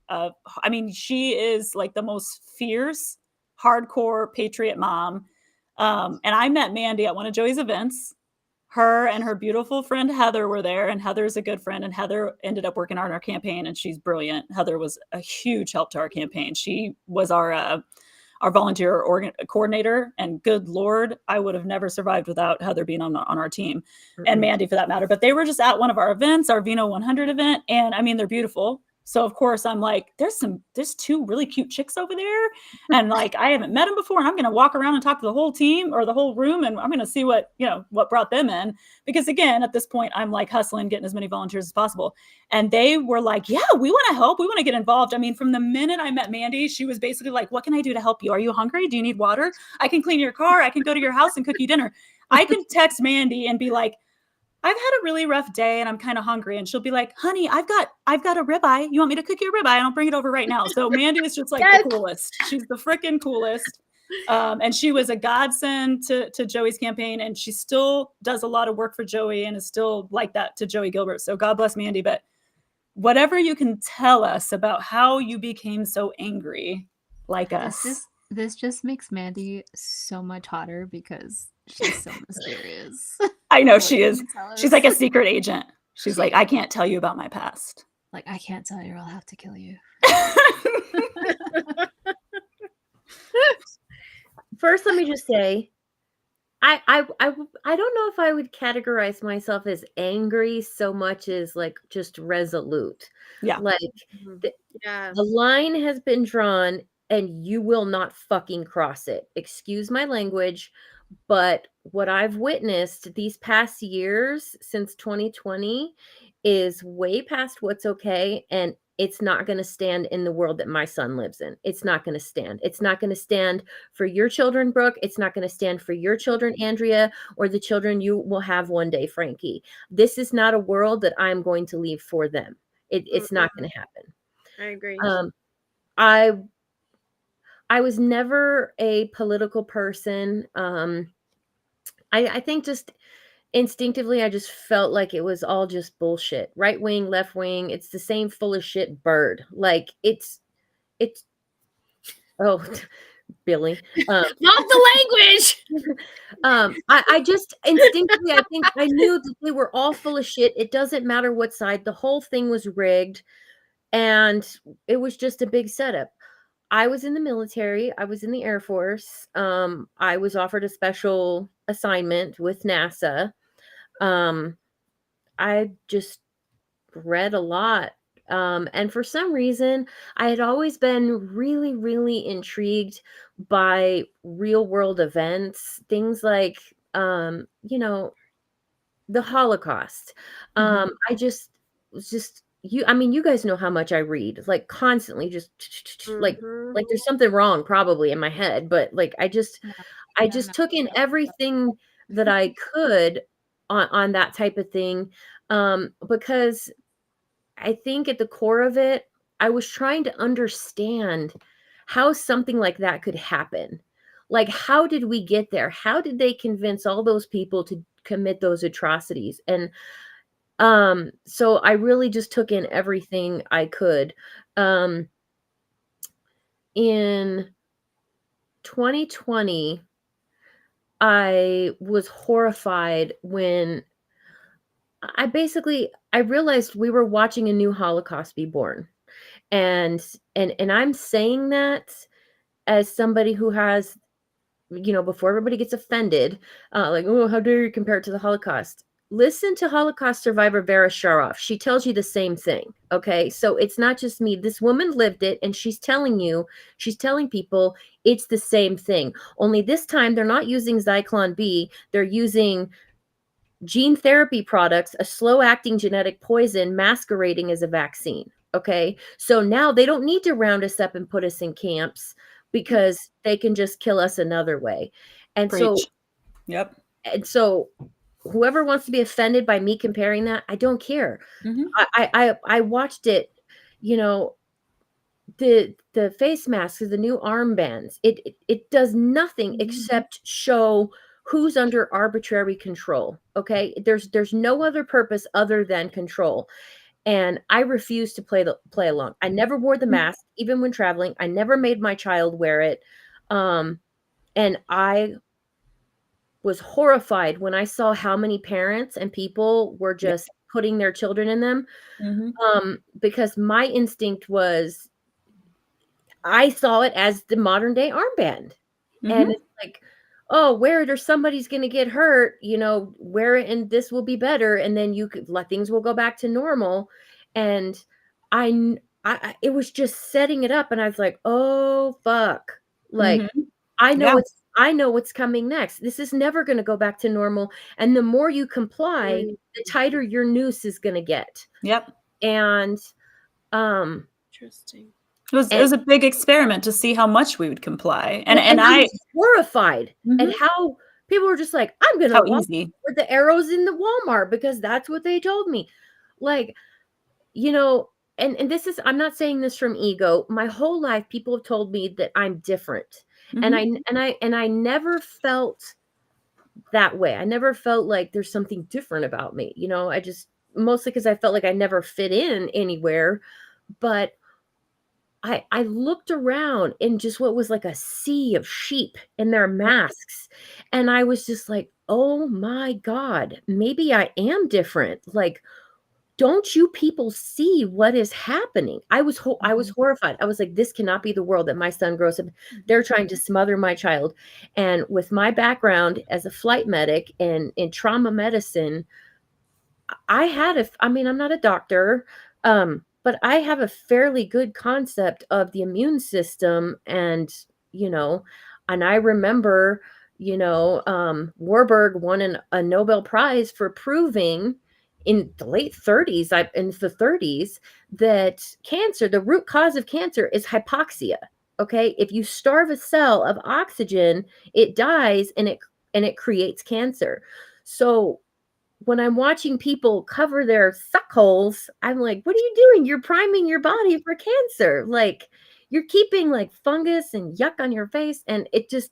she is like the most fierce, hardcore Patriot mom. And I met Mandy at one of Joey's events. Her and her beautiful friend Heather were there, and Heather's a good friend, and Heather ended up working on our campaign, and she's brilliant. Heather was a huge help to our campaign. She was our volunteer coordinator, and good Lord, I would have never survived without Heather being on our team, and Mandy for that matter. But they were just at one of our events, our Vino 100 event, and I mean, they're beautiful. So of course I'm like, there's two really cute chicks over there, and like I haven't met them before, and I'm going to walk around and talk to the whole team or the whole room, and I'm going to see what brought them in, because again, at this point I'm like hustling, getting as many volunteers as possible. And they were like, yeah, we want to help, we want to get involved. I mean, from the minute I met Mandy, she was basically like, what can I do to help you? Are you hungry? Do you need water? I can clean your car. I can go to your house and cook you dinner. I can text Mandy and be like, I've had a really rough day and I'm kind of hungry. And she'll be like, honey, I've got a ribeye. You want me to cook you a ribeye? And I'll bring it over right now. So Mandy is just like the coolest. She's the freaking coolest. And she was a godsend to Joey's campaign. And she still does a lot of work for Joey and is still like that to Joey Gilbert. So God bless Mandy. But whatever you can tell us about how you became so angry like us. This just makes Mandy so much hotter because she's so mysterious. I know she is. She's like a secret agent. She's like, I can't tell you about my past. Like, I can't tell you, or I'll have to kill you. First, let me just say, I don't know if I would categorize myself as angry so much as like just resolute. Yeah. Like the line has been drawn and you will not fucking cross it. Excuse my language, but what I've witnessed these past years since 2020 is way past what's okay, and it's not going to stand in the world that my son lives in. It's not going to stand. It's not going to stand for your children, Brooke. It's not going to stand for your children, Andrea, or the children you will have one day, Frankie. This is not a world that I'm going to leave for them. It's not going to happen. I agree. I was never a political person. I think just instinctively, I just felt like it was all just bullshit. Right wing, left wing. It's the same full of shit bird. Like it's, oh, Billy. Not the language. I just instinctively, I think I knew that they were all full of shit. It doesn't matter what side. The whole thing was rigged. And it was just a big setup. I was in the military. I was in the Air Force. I was offered a special assignment with NASA. I just read a lot. And for some reason, I had always been really, really intrigued by real world events, things like, the Holocaust. I just was just you guys know how much I read, like constantly, just like Mhm. there's something wrong probably in my head, but like I Yeah, no, just took in yeah. everything that I could on that type of thing, because I think at the core of it, I was trying to understand how something like that could happen. Like, how did we get there? How did they convince all those people to commit those atrocities? And so I really just took in everything I could. Um, in 2020, I was horrified when I realized we were watching a new Holocaust be born. And and I'm saying that as somebody who has, before everybody gets offended, like, oh, how dare you compare it to the Holocaust? Listen to Holocaust survivor Vera Sharoff. She tells you the same thing. Okay. So it's not just me. This woman lived it, and she's telling people it's the same thing. Only this time they're not using Zyklon B, they're using gene therapy products, a slow acting genetic poison masquerading as a vaccine. Okay. So now they don't need to round us up and put us in camps because they can just kill us another way. And so, Preach. Yep. whoever wants to be offended by me comparing that, I don't care. Mm-hmm. I watched it, you know, the face masks, the new armbands, it does nothing except show who's under arbitrary control. Okay, there's no other purpose other than control, and I refuse to play along. I never wore the mask even when traveling. I never made my child wear it, and I was horrified when I saw how many parents and people were Yep. just putting their children in them, Mm-hmm. because my instinct was, I saw it as the modern day armband. Mm-hmm. And it's like, oh, wear it or somebody's going to get hurt, wear it and this will be better. And then you could let things will go back to normal. And it was just setting it up. And I was like, oh, fuck. Like, Mm-hmm. I know Yeah. what's coming next. This is never going to go back to normal. And the more you comply, the tighter your noose is going to get. Yep. And, Interesting. It was a big experiment to see how much we would comply. And I was horrified at Mhm. how people were just like, I'm going to How walk easy. with the arrows in the Walmart because that's what they told me. Like, and this is, I'm not saying this from ego. My whole life, people have told me that I'm different. And Mhm. I never felt that way. I never felt like there's something different about me. I just, mostly because I felt like I never fit in anywhere. But I looked around in just what was like a sea of sheep in their masks, and I was just like, "Oh my god, maybe I am different." Like, don't you people see what is happening? I was Mhm. horrified. I was like, "This cannot be the world that my son grows up. They're trying to smother my child." And with my background as a flight medic and in trauma medicine, I mean, I'm not a doctor, but I have a fairly good concept of the immune system, you know, and I remember, Warburg won a Nobel Prize for proving in the late 30s, in the 30s, that cancer, the root cause of cancer is hypoxia. Okay. If you starve a cell of oxygen, it dies and it creates cancer. So when I'm watching people cover their suck holes, I'm like, what are you doing? You're priming your body for cancer. Like, you're keeping like fungus and yuck on your face. And it just,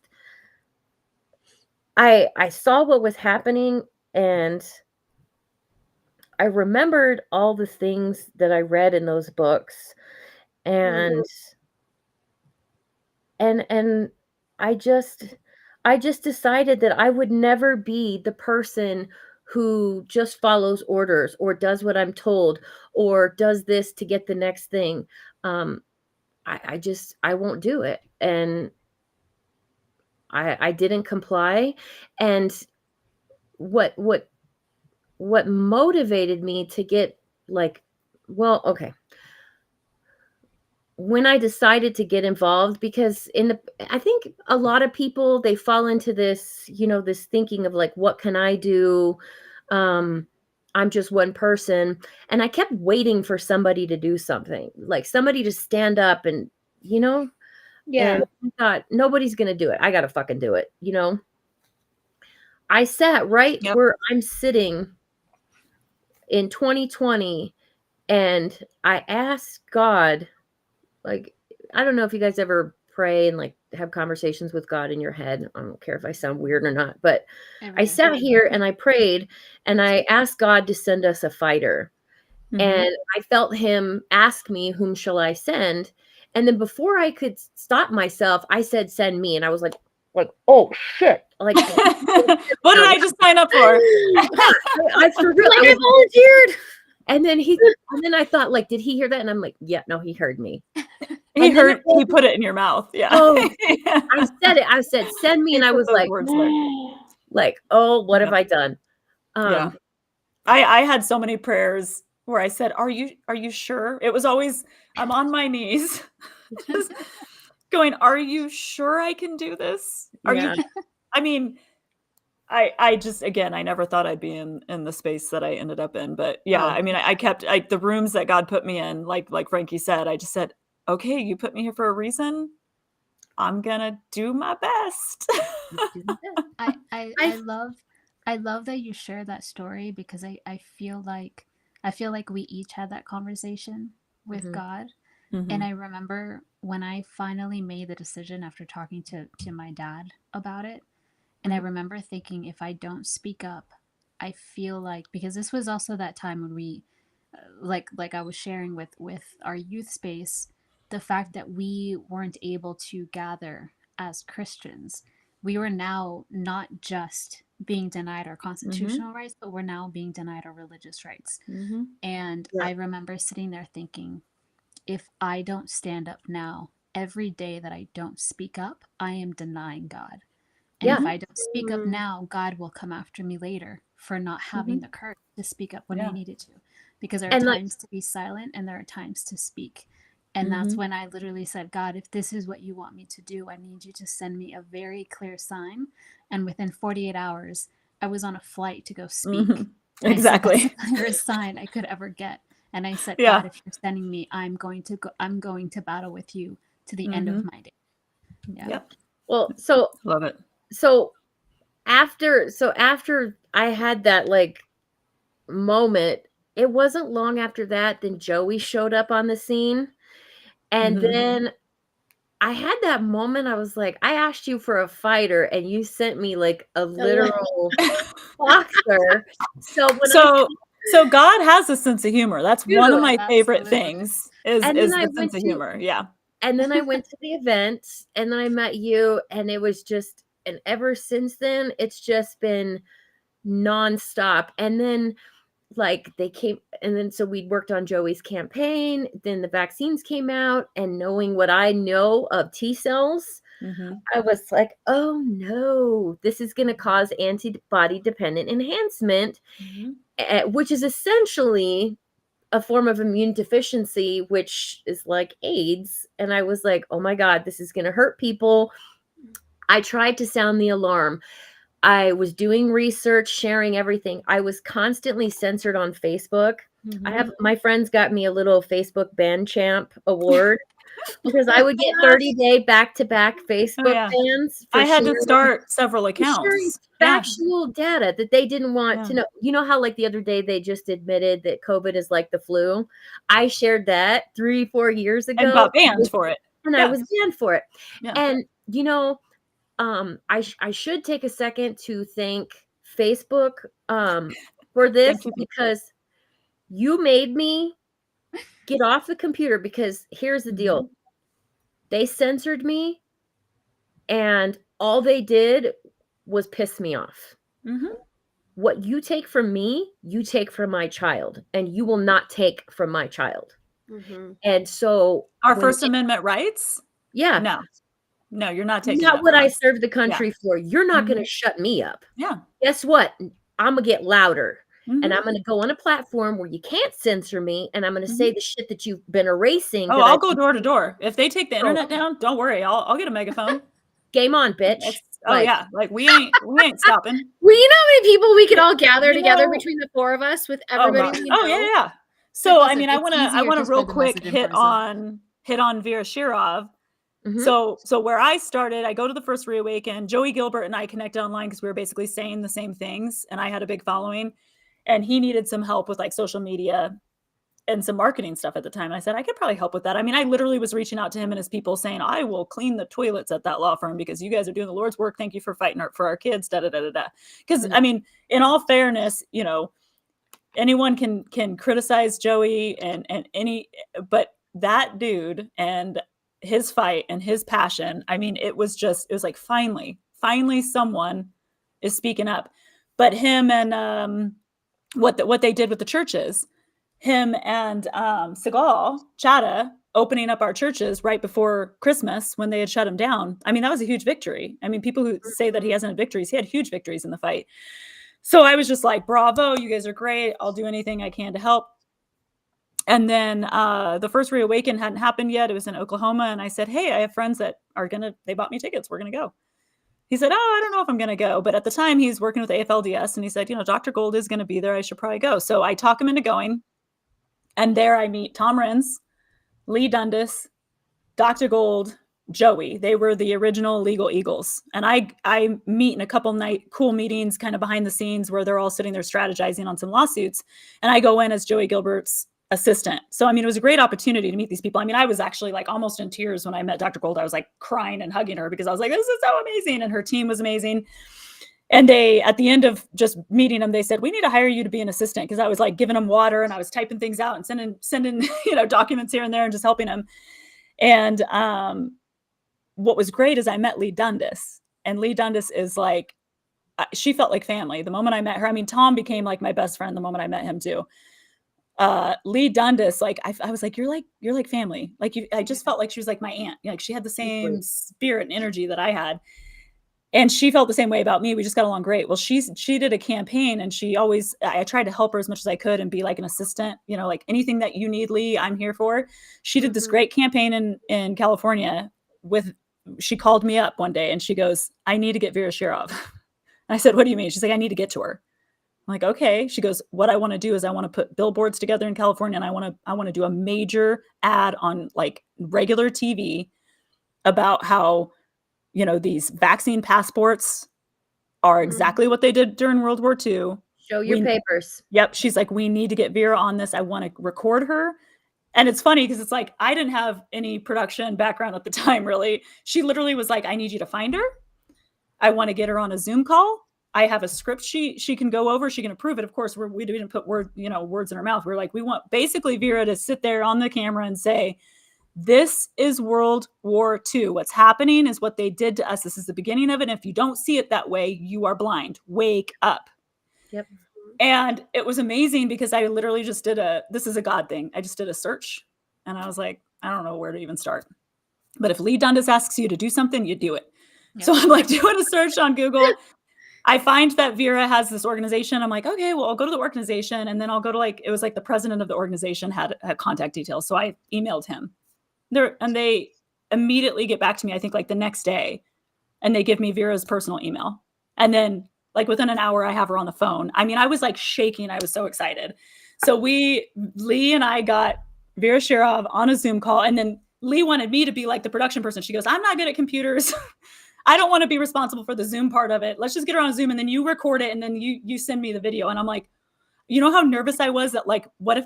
I saw what was happening, and I remembered all the things that I read in those books. And and I just decided that I would never be the person who just follows orders or does what I'm told or does this to get the next thing. um I won't do it, and I didn't comply. And what what what motivated me to get, like, well, okay, when I decided to get involved, because I think a lot of people, they fall into this, this thinking of like, what can I do? Um, I'm just one person. And I kept waiting for somebody to do something, like somebody to stand up and, Yeah. and I thought, nobody's going to do it. I got to fucking do it. I sat right Yep. where I'm sitting in 2020 and I asked God, like, I don't know if you guys ever pray and like have conversations with God in your head. I don't care if I sound weird or not, but Every I day. sat here and I prayed and I asked God to send us a fighter. Mhm. And I felt him ask me, whom shall I send? And then before I could stop myself, I said, send me. And I was like, oh shit. Like, What did I just sign up for? I for real, I volunteered. And then I thought, like, did he hear that? And I'm like, yeah, no, he heard me. He put it in your mouth. Yeah. Oh, I said it. I said, send me. And I was like, oh, what have I done? Yeah. I had so many prayers where I said, are you sure? It was always, I'm on my knees just going, are you sure I can do this? I mean, I just, again, I never thought I'd be in the space that I ended up in, but yeah, I mean, I kept the rooms that God put me in, like Frankie said, I just said, okay, you put me here for a reason. I'm gonna do my best. I love that you share that story because I feel like we each had that conversation with God. And I remember when I finally made the decision after talking to my dad about it. And I remember thinking, if I don't speak up, I feel like, because this was also that time when we, like I was sharing with our youth space, the fact that we weren't able to gather as Christians. We were now not just being denied our constitutional rights, but we're now being denied our religious rights. And I remember sitting there thinking, if I don't stand up now, every day that I don't speak up, I am denying God. And if I don't speak up now, God will come after me later for not having the courage to speak up when I needed to. Because there are times to be silent and there are times to speak. And that's when I literally said, God, if this is what you want me to do, I need you to send me a very clear sign. And within 48 hours, I was on a flight to go speak. Exactly. I said, that's the clearest sign I could ever get. And I said, God, if you're sending me, I'm going to battle with you to the end of my day. Yeah. Yep. Well, so love it. So after I had that like moment, it wasn't long after that, then Joey showed up on the scene. And then I had that moment, I was like, I asked you for a fighter and you sent me like a literal boxer. So God has a sense of humor. That's one of my favorite things is the sense of humor. Yeah. And then I went to the event and then I met you and it was just, and ever since then, it's just been nonstop. And then like they came, and then so we worked on Joey's campaign, then the vaccines came out, and knowing what I know of T cells, I was like, oh no, this is going to cause antibody dependent enhancement, which is essentially a form of immune deficiency, which is like AIDS. And I was like, oh my God, this is going to hurt people. I tried to sound the alarm. I was doing research, sharing everything. I was constantly censored on Facebook. I have my friends got me a little Facebook Ban Champ award because I would get 30-day back-to-back Facebook bans. I had to start several accounts. Factual data that they didn't want to know. You know how like the other day they just admitted that COVID is like the flu? I shared that 3-4 years ago. And got banned for it. And I was banned for it. And you know, I should take a second to thank Facebook for this because you made me get off the computer, because here's the deal. They censored me and all they did was piss me off. What you take from me, you take from my child, and you will not take from my child. And so our First Amendment rights? Yeah. No, you're not taking not what I served the country for. You're not going to shut me up. Yeah. Guess what? I'm going to get louder. And I'm going to go on a platform where you can't censor me. And I'm going to say the shit that you've been erasing. Oh, I'll go door to door. If they take the internet down, don't worry. I'll get a megaphone. Game on, bitch. Oh Like, yeah, like we ain't stopping. Well, you know how many people we could all gather You together know- between the 4 of us with Oh everybody god. we Oh know? yeah. So I listen, mean, I it's want easier to to real spread the quick message in hit person. on Vera Shirov. mhm. So where I started, I go to the first Reawaken. Joey Gilbert and I connected online because we were basically saying the same things, and I had a big following, and he needed some help with like social media and some marketing stuff at the time. I said I could probably help with that. I mean, I literally was reaching out to him and his people saying, I will clean the toilets at that law firm because you guys are doing the Lord's work. Thank you for fighting for our kids. Da da da da da. Because I mean, in all fairness, you know, anyone can criticize Joey and but that dude and his fight and his passion, I mean, it was like finally someone is speaking up. But him and what they did with the churches, him and Segal Chada opening up our churches right before Christmas when they had shut him down. I mean, that was a huge victory. I mean, people who say that he hasn't had victories, he had huge victories in the fight. So I was just like, bravo, you guys are great. I'll do anything I can to help. And then the first Reawaken hadn't happened yet. It was in Oklahoma. And I said, hey, I have friends that they bought me tickets. We're going to go. He said, oh, I don't know if I'm going to go. But at the time he's working with AFLDS and he said, you know, Dr. Gold is going to be there. I should probably go. So I talk him into going. And there I meet Tom Renz, Lee Dundas, Dr. Gold, Joey. They were the original Legal Eagles. And I meet in a couple cool meetings kind of behind the scenes where they're all sitting there strategizing on some lawsuits. And I go in as Joey Gilbert's assistant. So, I mean, it was a great opportunity to meet these people. I mean, I was actually like almost in tears when I met Dr. Gold. I was like crying and hugging her because I was like, this is so amazing. And her team was amazing. And they, at the end of just meeting them, they said, we need to hire you to be an assistant. Because I was like giving them water and I was typing things out and sending, you know, documents here and there and just helping them. And what was great is I met Lee Dundas, and Lee Dundas is like, she felt like family the moment I met her. I mean, Tom became like my best friend the moment I met him too. Lee Dundas, like I was like, you're like family. Like I just felt like she was like my aunt. Like she had the same spirit and energy that I had. And she felt the same way about me. We just got along great. Well, she did a campaign and I tried to help her as much as I could and be like an assistant, you know, like anything that you need, Lee, I'm here for. She did this great campaign in California she called me up one day and she goes, I need to get Vera Shirov. I said, what do you mean? She's like, I need to get to her. I'm like, okay. She goes, what I want to do is I want to put billboards together in California and I want to do a major ad on like regular TV about how, you know, these vaccine passports are exactly what they did during World War II. Show your papers. Yep. She's like, we need to get Vera on this. I want to record her. And it's funny because it's like, I didn't have any production background at the time, really. She literally was like, I need you to find her. I want to get her on a Zoom call. I have a script she can go over. She can approve it. Of course, we didn't put words in her mouth. We're like, we want basically Vera to sit there on the camera and say, this is World War II. What's happening is what they did to us. This is the beginning of it. And if you don't see it that way, you are blind. Wake up. Yep. And it was amazing because I literally just this is a God thing. I just did a search and I was like, I don't know where to even start. But if Lee Dundas asks you to do something, you do it. Yep. So I'm like doing a search on Google. I find that Vera has this organization. I'm like, okay, well, I'll go to the organization and then I'll go to it was like the president of the organization had contact details. So I emailed him. And they immediately get back to me, I think like the next day, and they give me Vera's personal email. And then like within an hour, I have her on the phone. I mean, I was like shaking. I was so excited. So Lee and I got Vera Shirov on a Zoom call. And then Lee wanted me to be like the production person. She goes, I'm not good at computers. I don't want to be responsible for the Zoom part of it. Let's just get her on Zoom and then you record it. And then you send me the video. And I'm like, you know how nervous I was that like, what if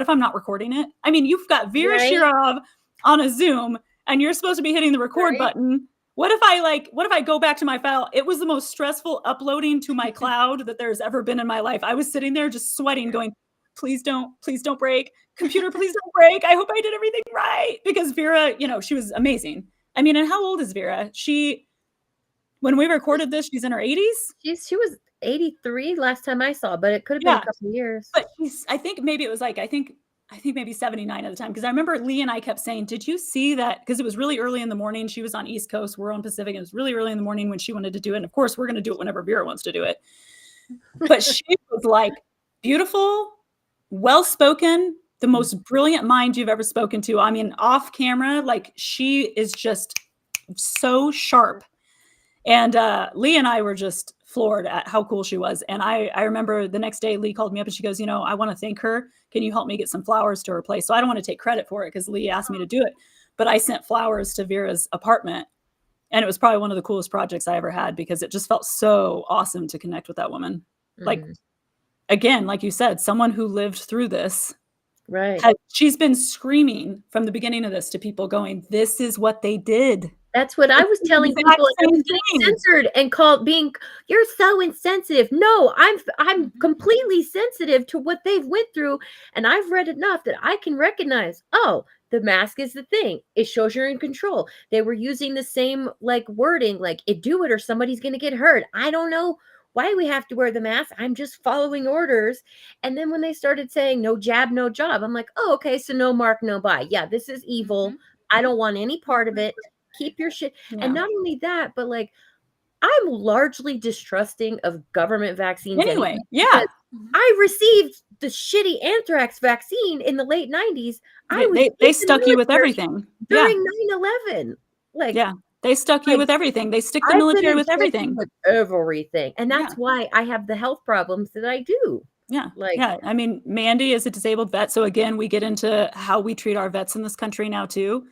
I'm not recording it? I mean, you've got Vera Shirov on a Zoom and you're supposed to be hitting the record button. What if I go back to my file? It was the most stressful uploading to my cloud that there's ever been in my life. I was sitting there just sweating going, please don't break. Computer, please don't break. I hope I did everything right. Because Vera, you know, she was amazing. I mean, and how old is Vera? When we recorded this, she's in her 80s. She was 83 last time I saw, but it could have been a couple of years. But I think maybe it was like, I think maybe 79 at the time. Because I remember Lee and I kept saying, did you see that? Because it was really early in the morning. She was on East Coast. We're on Pacific. It was really early in the morning when she wanted to do it. And of course, we're going to do it whenever Vera wants to do it. But she was like beautiful, well-spoken, the most brilliant mind you've ever spoken to. I mean, off camera, like she is just so sharp. And Lee and I were just floored at how cool she was. And I remember the next day, Lee called me up and she goes, I want to thank her. Can you help me get some flowers to her place? So I don't want to take credit for it because Lee asked me to do it. But I sent flowers to Vera's apartment. And it was probably one of the coolest projects I ever had because it just felt so awesome to connect with that woman. Like, again, like you said, someone who lived through this. Right. She's been screaming from the beginning of this to people going, this is what they did. That's what I was telling people. I was getting censored and called you're so insensitive. No, I'm completely sensitive to what they've went through. And I've read enough that I can recognize, oh, the mask is the thing. It shows you're in control. They were using the same wording, do it or somebody's going to get hurt. I don't know why we have to wear the mask. I'm just following orders. And then when they started saying no jab, no job, I'm like, oh, okay. So no mark, no buy. Yeah, this is evil. I don't want any part of it. Keep your shit. Yeah. And not only that, but I'm largely distrusting of government vaccines anyway. Yeah. I received the shitty anthrax vaccine in the late 90s. They stuck you with everything during 9/11. Yeah, they stuck you with everything. They stick the military with everything. With everything. And that's why I have the health problems that I do. Yeah. I mean, Mandy is a disabled vet. So again, we get into how we treat our vets in this country now too.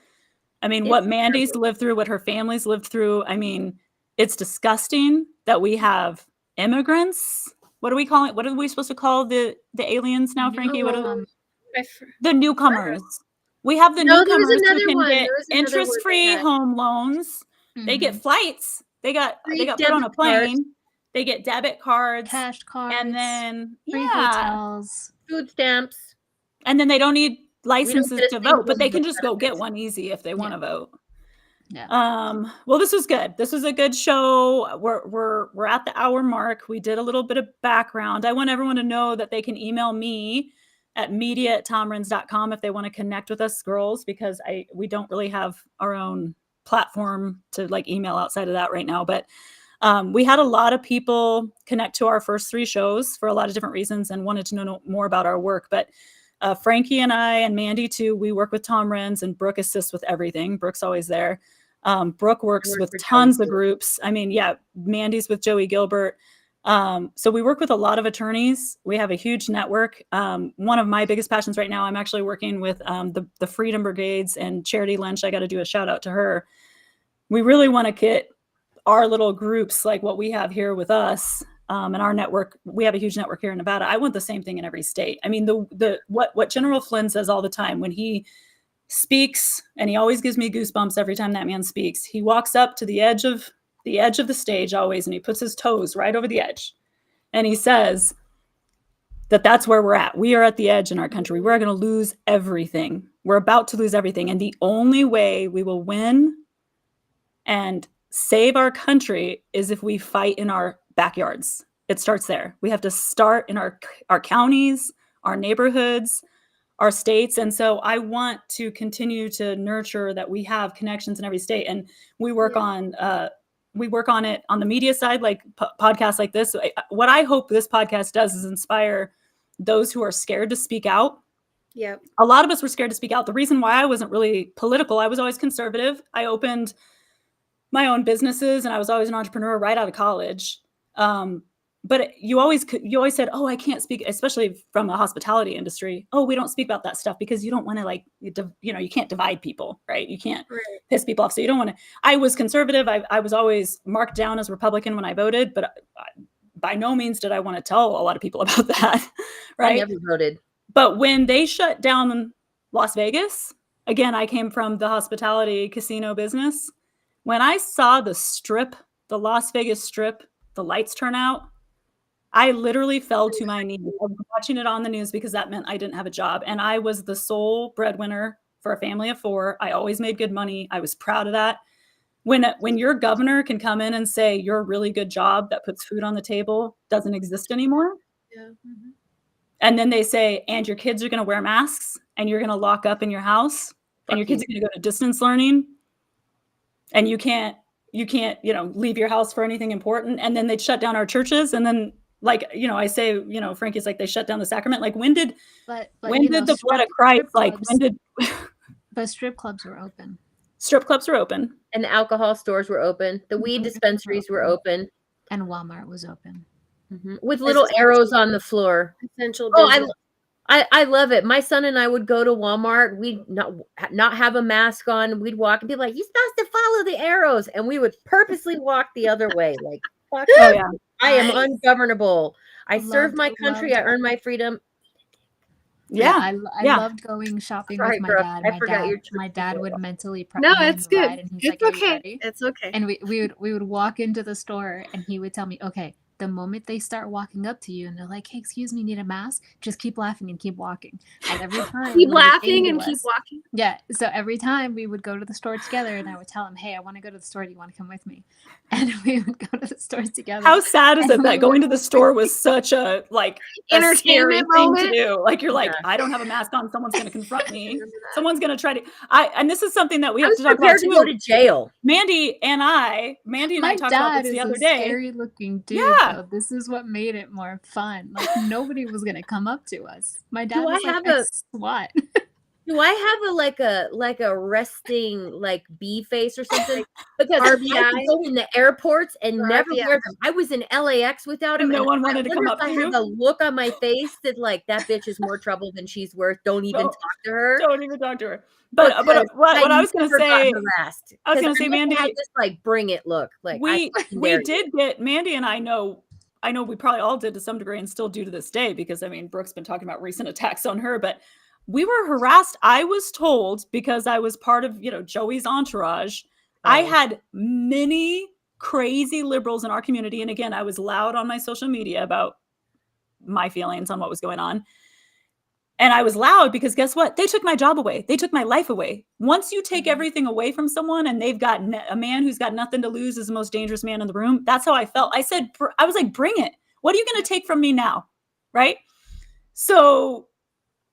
I mean, what Mandy's lived through, what her family's lived through. I mean, it's disgusting that we have immigrants. What do we call it? What are we supposed to call the aliens now, Frankie? The newcomers. We have the newcomers who can get interest-free home loans. They get flights. They got put on a plane. They get debit cards, cash cards, and then free hotels, food stamps, and then they don't need licenses to vote, but they can just go get one easy if they want to vote. Yeah. Well, this was good. This was a good show. We're at the hour mark. We did a little bit of background. I want everyone to know that they can email me at media@tomrins.com if they want to connect with us girls, because we don't really have our own platform to email outside of that right now. But we had a lot of people connect to our first 3 shows for a lot of different reasons and wanted to know more about our work. But Frankie and I and Mandy too, we work with Tom Rins, and Brooke assists with everything. Brooke's always there. Brooke works with tons of groups. I mean, Mandy's with Joey Gilbert. So we work with a lot of attorneys. We have a huge network. One of my biggest passions right now, I'm actually working with the Freedom Brigades and Charity Lynch. I got to do a shout out to her. We really want to get our little groups like what we have here with us. And our network, we have a huge network here in Nevada. I want the same thing in every state. I mean, what General Flynn says all the time when he speaks, and he always gives me goosebumps every time that man speaks. He walks up to the edge of the stage always, and he puts his toes right over the edge, and he says that's where we're at. We are at the edge in our country. We're going to lose everything. We're about to lose everything, and the only way we will win and save our country is if we fight in our backyards. It starts there. We have to start in our counties, our neighborhoods, our states. And so I want to continue to nurture that we have connections in every state. And we work on it on the media side, like podcasts like this. What I hope this podcast does is inspire those who are scared to speak out. Yeah. A lot of us were scared to speak out. The reason why I wasn't really political, I was always conservative. I opened my own businesses and I was always an entrepreneur right out of college. But you always said, oh, I can't speak, especially from a hospitality industry. Oh, we don't speak about that stuff because you don't want to you can't divide people, right? You can't piss people off. So you don't want to. I was conservative. I was always marked down as Republican when I voted, but by no means did I want to tell a lot of people about that, right? I never voted. But when they shut down Las Vegas, again, I came from the hospitality casino business. When I saw the Strip, the Las Vegas Strip, the lights turn out, I literally fell to my knees. I was watching it on the news because that meant I didn't have a job. And I was the sole breadwinner for a family of 4. I always made good money. I was proud of that. When your governor can come in and say your really good job that puts food on the table doesn't exist anymore. Yeah. Mm-hmm. And then they say, and your kids are going to wear masks and you're going to lock up in your house and your kids are going to go to distance learning and you can't, leave your house for anything important. And then they'd shut down our churches. And then I say, Frankie's like, they shut down the sacrament. Like when did the blood of Christ, but strip clubs were open. strip clubs were open. And the alcohol stores were open. The weed dispensaries were open. And Walmart was open. With little arrows on the floor. Essential Oh, business. I love it. My son and I would go to Walmart. We'd not have a mask on. We'd walk and be like, "You're supposed to follow the arrows," and we would purposely walk the other way. Like, fuck Oh yeah. I am ungovernable. I serve my Loved- country. I earn my freedom. Yeah. I Yeah. loved going shopping Sorry, with my Brooke. dad. I forgot your My dad would mentally prep No, me it's in the good. ride, and he's It's like, "Are you okay. ready?" It's okay. And we would walk into the store, and he would tell me, "Okay, the moment they start walking up to you and they're like, 'Hey, excuse me, need a mask?' Just keep laughing and keep walking." And every time Keep when they laughing came to and keep us- walking. Yeah. So every time we would go to the store together, and I would tell him, "Hey, I want to go to the store. Do you want to come with me?" And we would go to the store together. How sad is it And that we going would- to the store was such a like a scary Entertainment thing moment. to do? Like you're like, Yeah. I don't have a mask on, someone's gonna confront me. Remember that. Someone's gonna try to and this is something that we I have was to talk about prepared to go to too. jail. Mandy and I My talked about dad this is the other a day. scary looking dude, Yeah. though. This is what made it more fun. Like nobody was gonna come up to us. My dad Do I was like have a a- SWAT. Do I have like a resting like bee face or something? Because RBI? I would go in the airports and Or never RBI. wear them. I was in LAX without And them, no one I wanted to come wonder up if to I you. had the look on my face that like that bitch is more trouble than she's worth. Don't even No, talk to her. Don't even talk to her. But Because what I was gonna never got say, harassed. I was 'Cause gonna say, never Mandy, had this like bring it look. Like we fucking dare you. did get Mandy and I know we probably all did to some degree and still do to this day because I mean Brooke's been talking about recent attacks on her, but we were harassed. I was told because I was part of, Joey's entourage. I Oh. had many crazy liberals in our community. And again, I was loud on my social media about my feelings on what was going on. And I was loud because guess what? They took my job away. They took my life away. Once you take everything away from someone and they've got a man who's got nothing to lose is the most dangerous man in the room. That's how I felt. I was like, bring it. What are you going to take from me now? Right? So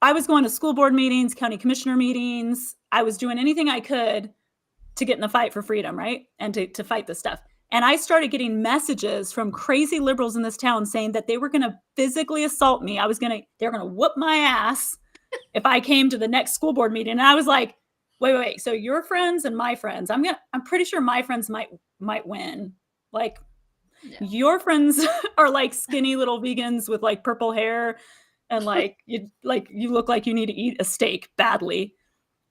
I was going to school board meetings, county commissioner meetings. I was doing anything I could to get in the fight for freedom, right? And to fight this stuff. And I started getting messages from crazy liberals in this town saying that they were going to physically assault me. They're going to whoop my ass if I came to the next school board meeting. And I was like, wait. So your friends and my friends, I'm pretty sure my friends might win. Like your friends are like skinny little vegans with like purple hair and you look like you need to eat a steak badly.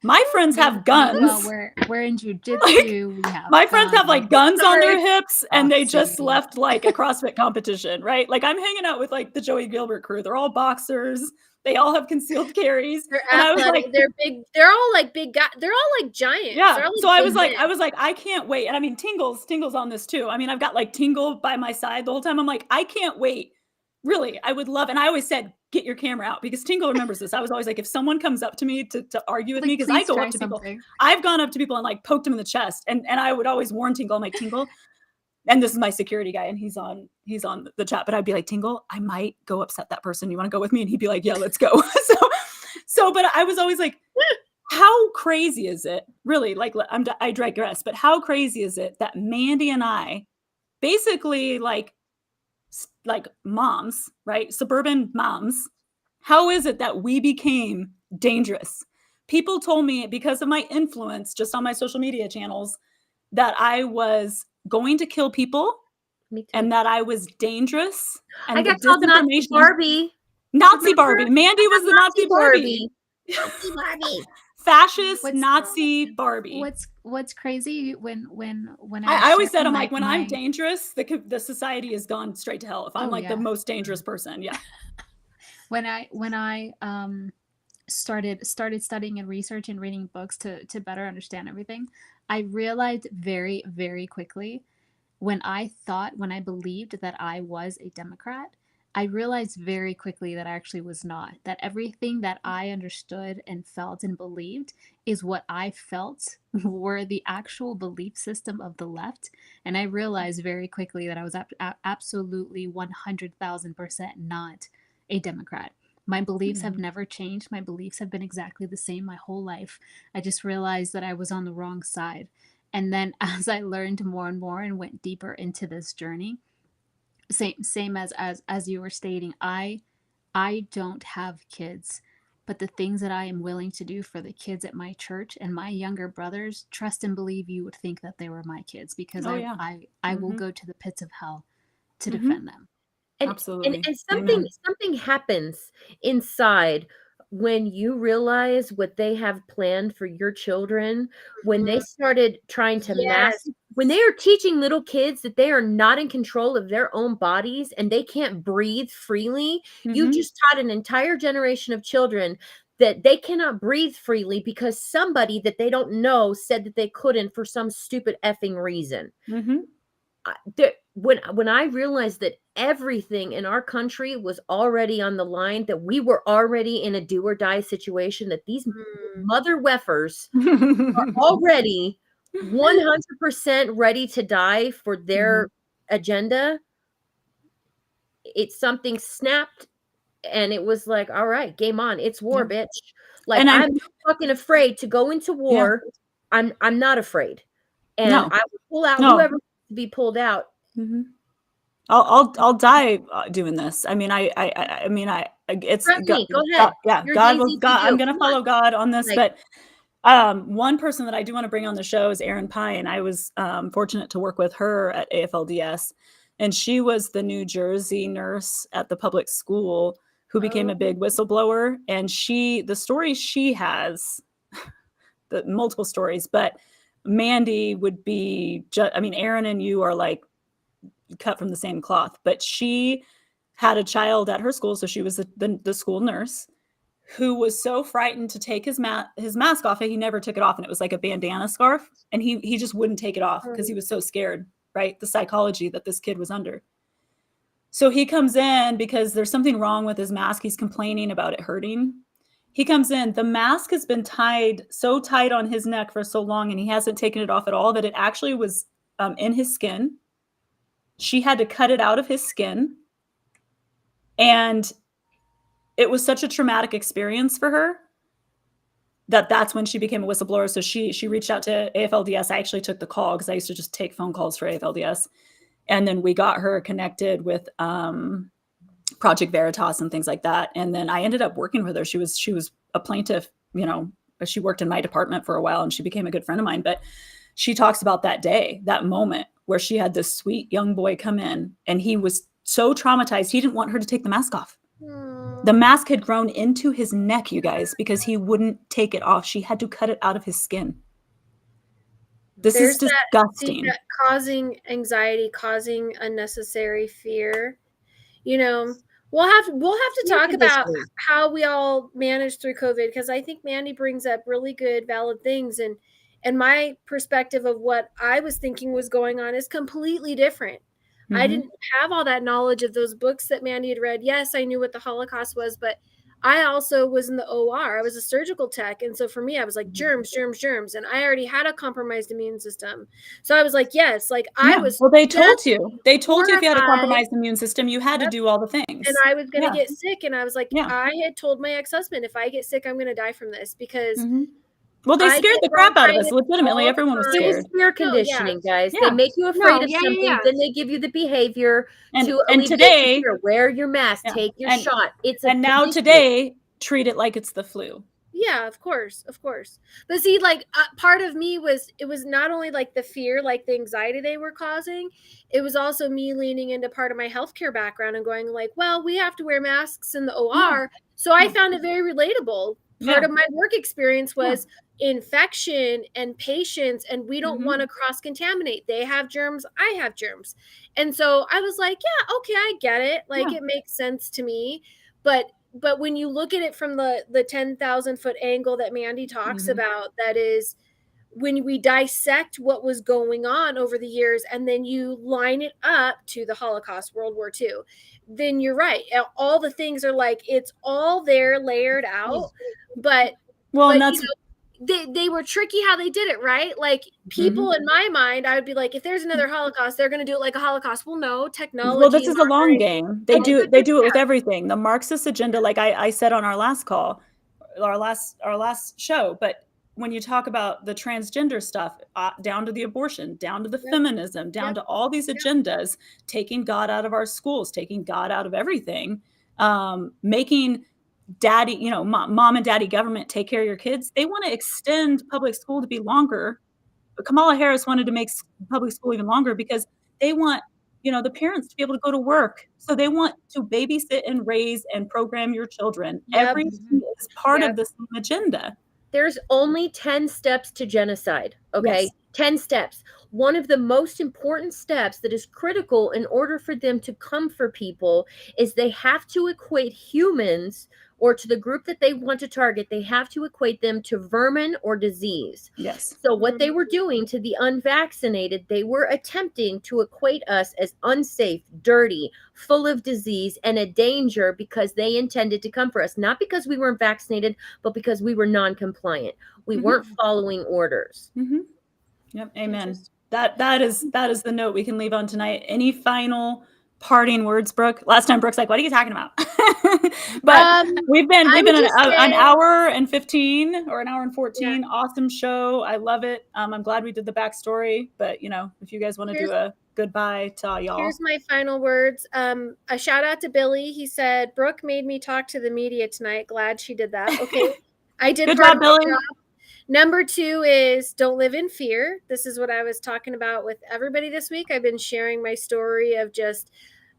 My friends have guns. Well, we're in jujitsu. My friends have like guns on their Sorry. hips and they just Boxing. left like a CrossFit competition, right? Like I'm hanging out with like the Joey Gilbert crew. They're all boxers. They all have concealed carries. They're And I was athletic. like, They're big. They're all like big guys. They're all like giants. yeah. They're all, like, So I big was men. like, I can't wait. And I mean, Tingle's on this too. I mean, I've got like Tingle by my side the whole time. I'm like, I can't wait. Really, I would love. And I always said, get your camera out because Tingle remembers this. I was always like, if someone comes up to me to argue with me, because I go up to people, I've gone up to people and like poked them in the chest. And I would always warn Tingle, I'm like, Tingle, and this is my security guy and he's on the chat, but I'd be like, Tingle, I might go upset that person. You want to go with me? And he'd be like, yeah, let's go. But I was always like, how crazy is it? Really, like I digress, but how crazy is it that Mandy and I basically like moms, right? Suburban moms. How is it that we became dangerous? People told me because of my influence just on my social media channels that I was going to kill people and that I was dangerous. And I got called Nazi Barbie. Nazi Barbie. Mandy was the Nazi Barbie. Nazi Barbie. Fascist Nazi Barbie. What's crazy when I always said, I'm like, when I'm dangerous, the society has gone straight to hell. If I'm the most dangerous person, yeah. When I started studying and research and reading books to better understand everything, I realized very, very quickly when I believed that I was a Democrat, I realized very quickly that I actually was not. That everything that I understood and felt and believed is what I felt were the actual belief system of the left. And I realized very quickly that I was absolutely 100,000% not a Democrat. My beliefs have never changed. My beliefs have been exactly the same my whole life. I just realized that I was on the wrong side. And then as I learned more and more and went deeper into this journey, same as you were stating, I don't have kids. but the things that I am willing to do for the kids at my church and my younger brothers, trust and believe you would think that they were my kids, because Oh, yeah. I will go to the pits of hell to Mhm. defend them. And Absolutely. something happens inside when you realize what they have planned for your children, when they started trying to mask, Yes. when they are teaching little kids that they are not in control of their own bodies and they can't breathe freely. You Mhm. just taught an entire generation of children that they cannot breathe freely because somebody that they don't know said that they couldn't for some stupid effing reason. Mhm. When I realized that everything in our country was already on the line, that we were already in a do or die situation, that these mother weffers are already 100% ready to die for their agenda, it's something snapped and it was like, all right, game on. It's war, Yeah. bitch. Like, And I'm not fucking afraid to go into war. I'm not afraid. And No. I will pull out No. whoever needs to be pulled out. Mhm. I'll die doing this. I mean, it's Trust God, me, go ahead. yeah, You're God will, Jay-Z God, I'm too. going to Come follow on. God on this. Like, But one person that I do want to bring on the show is Erin Pine. I was fortunate to work with her at AFLDS, and she was the New Jersey nurse at the public school who became a big whistleblower. And the story she has, the multiple stories, but Mandy would be, I mean, Erin and you are like cut from the same cloth, but she had a child at her school. So she was the school nurse who was so frightened to take his mask off. He never took it off. And it was like a bandana scarf. And he just wouldn't take it off because he was so scared, right? The psychology that this kid was under. So he comes in because there's something wrong with his mask. He's complaining about it hurting. He comes in, the mask has been tied so tight on his neck for so long, and he hasn't taken it off at all, that it actually was in his skin. She had to cut it out of his skin. And it was such a traumatic experience for her that's when she became a whistleblower. So she reached out to AFLDS. I actually took the call because I used to just take phone calls for AFLDS. And then we got her connected with Project Veritas and things like that. And then I ended up working with her. She was a plaintiff, she worked in my department for a while, and she became a good friend of mine. But she talks about that day, that moment where she had this sweet young boy come in, and he was so traumatized. He didn't want her to take the mask off. The mask had grown into his neck, you guys, because he wouldn't take it off. She had to cut it out of his skin. This is disgusting. That causing anxiety, causing unnecessary fear. We'll have to talk about how we all managed through COVID, because I think Mandy brings up really good, valid things, and my perspective of what I was thinking was going on is completely different. Mm-hmm. I didn't have all that knowledge of those books that Mandy had read. Yes, I knew what the Holocaust was, but I also was in the OR. I was a surgical tech. And so for me, I was like, germs. And I already had a compromised immune system. So I was like, yes, I was. Well, they told you if you had a compromised immune system, you had to do all the things. And I was going to get sick. And I was like, I had told my ex-husband, if I get sick, I'm going to die from this, because well, they scared the crap out of us. Legitimately, everyone was scared. It was fear conditioning, guys. Yeah. They make you afraid of something, then they give you the behavior to today, wear your mask, take your shot. Now today, treat it like it's the flu. Yeah, of course. But see, part of me it was not only the fear, the anxiety they were causing. It was also me leaning into part of my healthcare background and going well, we have to wear masks in the OR. Yeah. So I found it very relatable. Part of my work experience was infection and patients, and we don't want to cross-contaminate. They have germs, I have germs. And so I was like, yeah, okay, I get it. It makes sense to me. But when you look at it from the 10,000 foot angle that Mandy talks about, that is when we dissect what was going on over the years, and then you line it up to the Holocaust, World War II, then you're right. All the things are it's all there layered out. But that's they were tricky how they did it, right? People in my mind, I would be like, if there's another Holocaust, they're going to do it like a Holocaust. Well, no, technology. Well, this is a long game. They do it with everything. The Marxist agenda, like I said on our last call, our last show. But when you talk about the transgender stuff, down to the abortion, down to the feminism, down to all these agendas, taking God out of our schools, taking God out of everything, making daddy, you know, mom and daddy government take care of your kids. They want to extend public school to be longer. But Kamala Harris wanted to make public school even longer because they want, you know, the parents to be able to go to work. So they want to babysit and raise and program your children. Yep. Everything is part Yep. of the same agenda. There's only 10 steps to genocide, okay? Yes. 10 steps. One of the most important steps that is critical in order for them to come for people is they have to equate humans, or to the group that they want to target, they have to equate them to vermin or disease. Yes. So what they were doing to the unvaccinated, they were attempting to equate us as unsafe, dirty, full of disease, and a danger because they intended to come for us. Not because we weren't vaccinated, but because we were non-compliant. We weren't following orders. Yep. Amen. That is the note we can leave on tonight. Any final parting words, Brooke? Last time Brooke's like, what are you talking about? But we've been an hour and 15 or an hour and 14. Yeah. Awesome show. I love it. I'm glad we did the backstory, but you know, if you guys want to do a goodbye to y'all. Here's my final words. A shout out to Billy. He said, Brooke made me talk to the media tonight. Glad she did that. Okay. I did. Good job, Billy. Number 2 is don't live in fear. This is what I was talking about with everybody this week. I've been sharing my story of just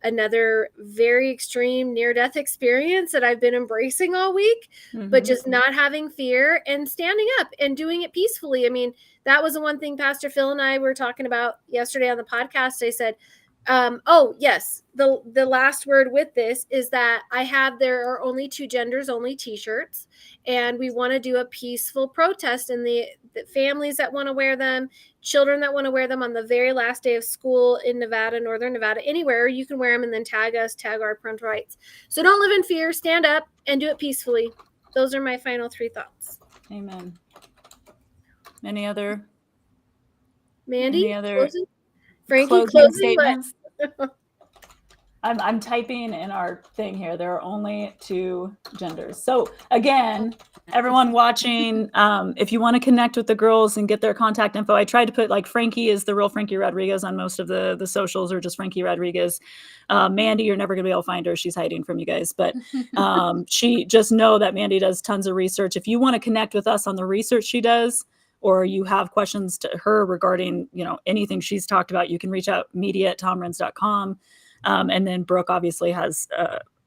another very extreme near-death experience that I've been embracing all week, but just not having fear and standing up and doing it peacefully. I mean, that was the one thing Pastor Phil and I were talking about yesterday on the podcast. I said, oh yes, the last word with this is that there are only 2 genders only t-shirts, and we want to do a peaceful protest, and the families that want to wear them, children that want to wear them on the very last day of school in Nevada, Northern Nevada, anywhere you can wear them, and then tag us, tag our parental rights. So don't live in fear, stand up and do it peacefully. Those are my final 3 thoughts. Amen. Any other? Mandy? Any other closing? Frankie, closing statements? I'm typing in our thing here. There are only 2 genders. So again, everyone watching, if you want to connect with the girls and get their contact info, I tried to put like Frankie is the real Frankie Rodriguez on most of the socials, or just Frankie Rodriguez. Mandy, you're never going to be able to find her. She's hiding from you guys. But she, just know that Mandy does tons of research. If you want to connect with us on the research she does, or you have questions to her regarding, you know, anything she's talked about, you can reach out media@tomrenz.com. And then Brooke obviously has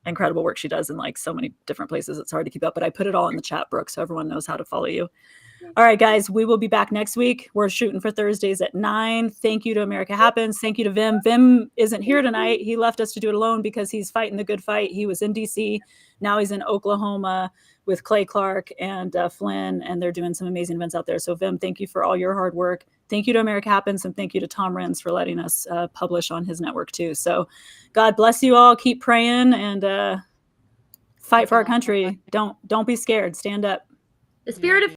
incredible work she does in like so many different places. It's hard to keep up, but I put it all in the chat, Brooke, so everyone knows how to follow you. All right, guys, we will be back next week. We're shooting for Thursdays at 9. Thank you to America Happens. Thank you to Vim. Vim isn't here tonight. He left us to do it alone because he's fighting the good fight. He was in DC. Now he's in Oklahoma with Clay Clark and Flynn, and they're doing some amazing events out there. So Vim, thank you for all your hard work. Thank you to America Happens, and thank you to Tom Renz for letting us publish on his network too. So God bless you all. Keep praying and fight for our country. Don't be scared. Stand up. The spirit of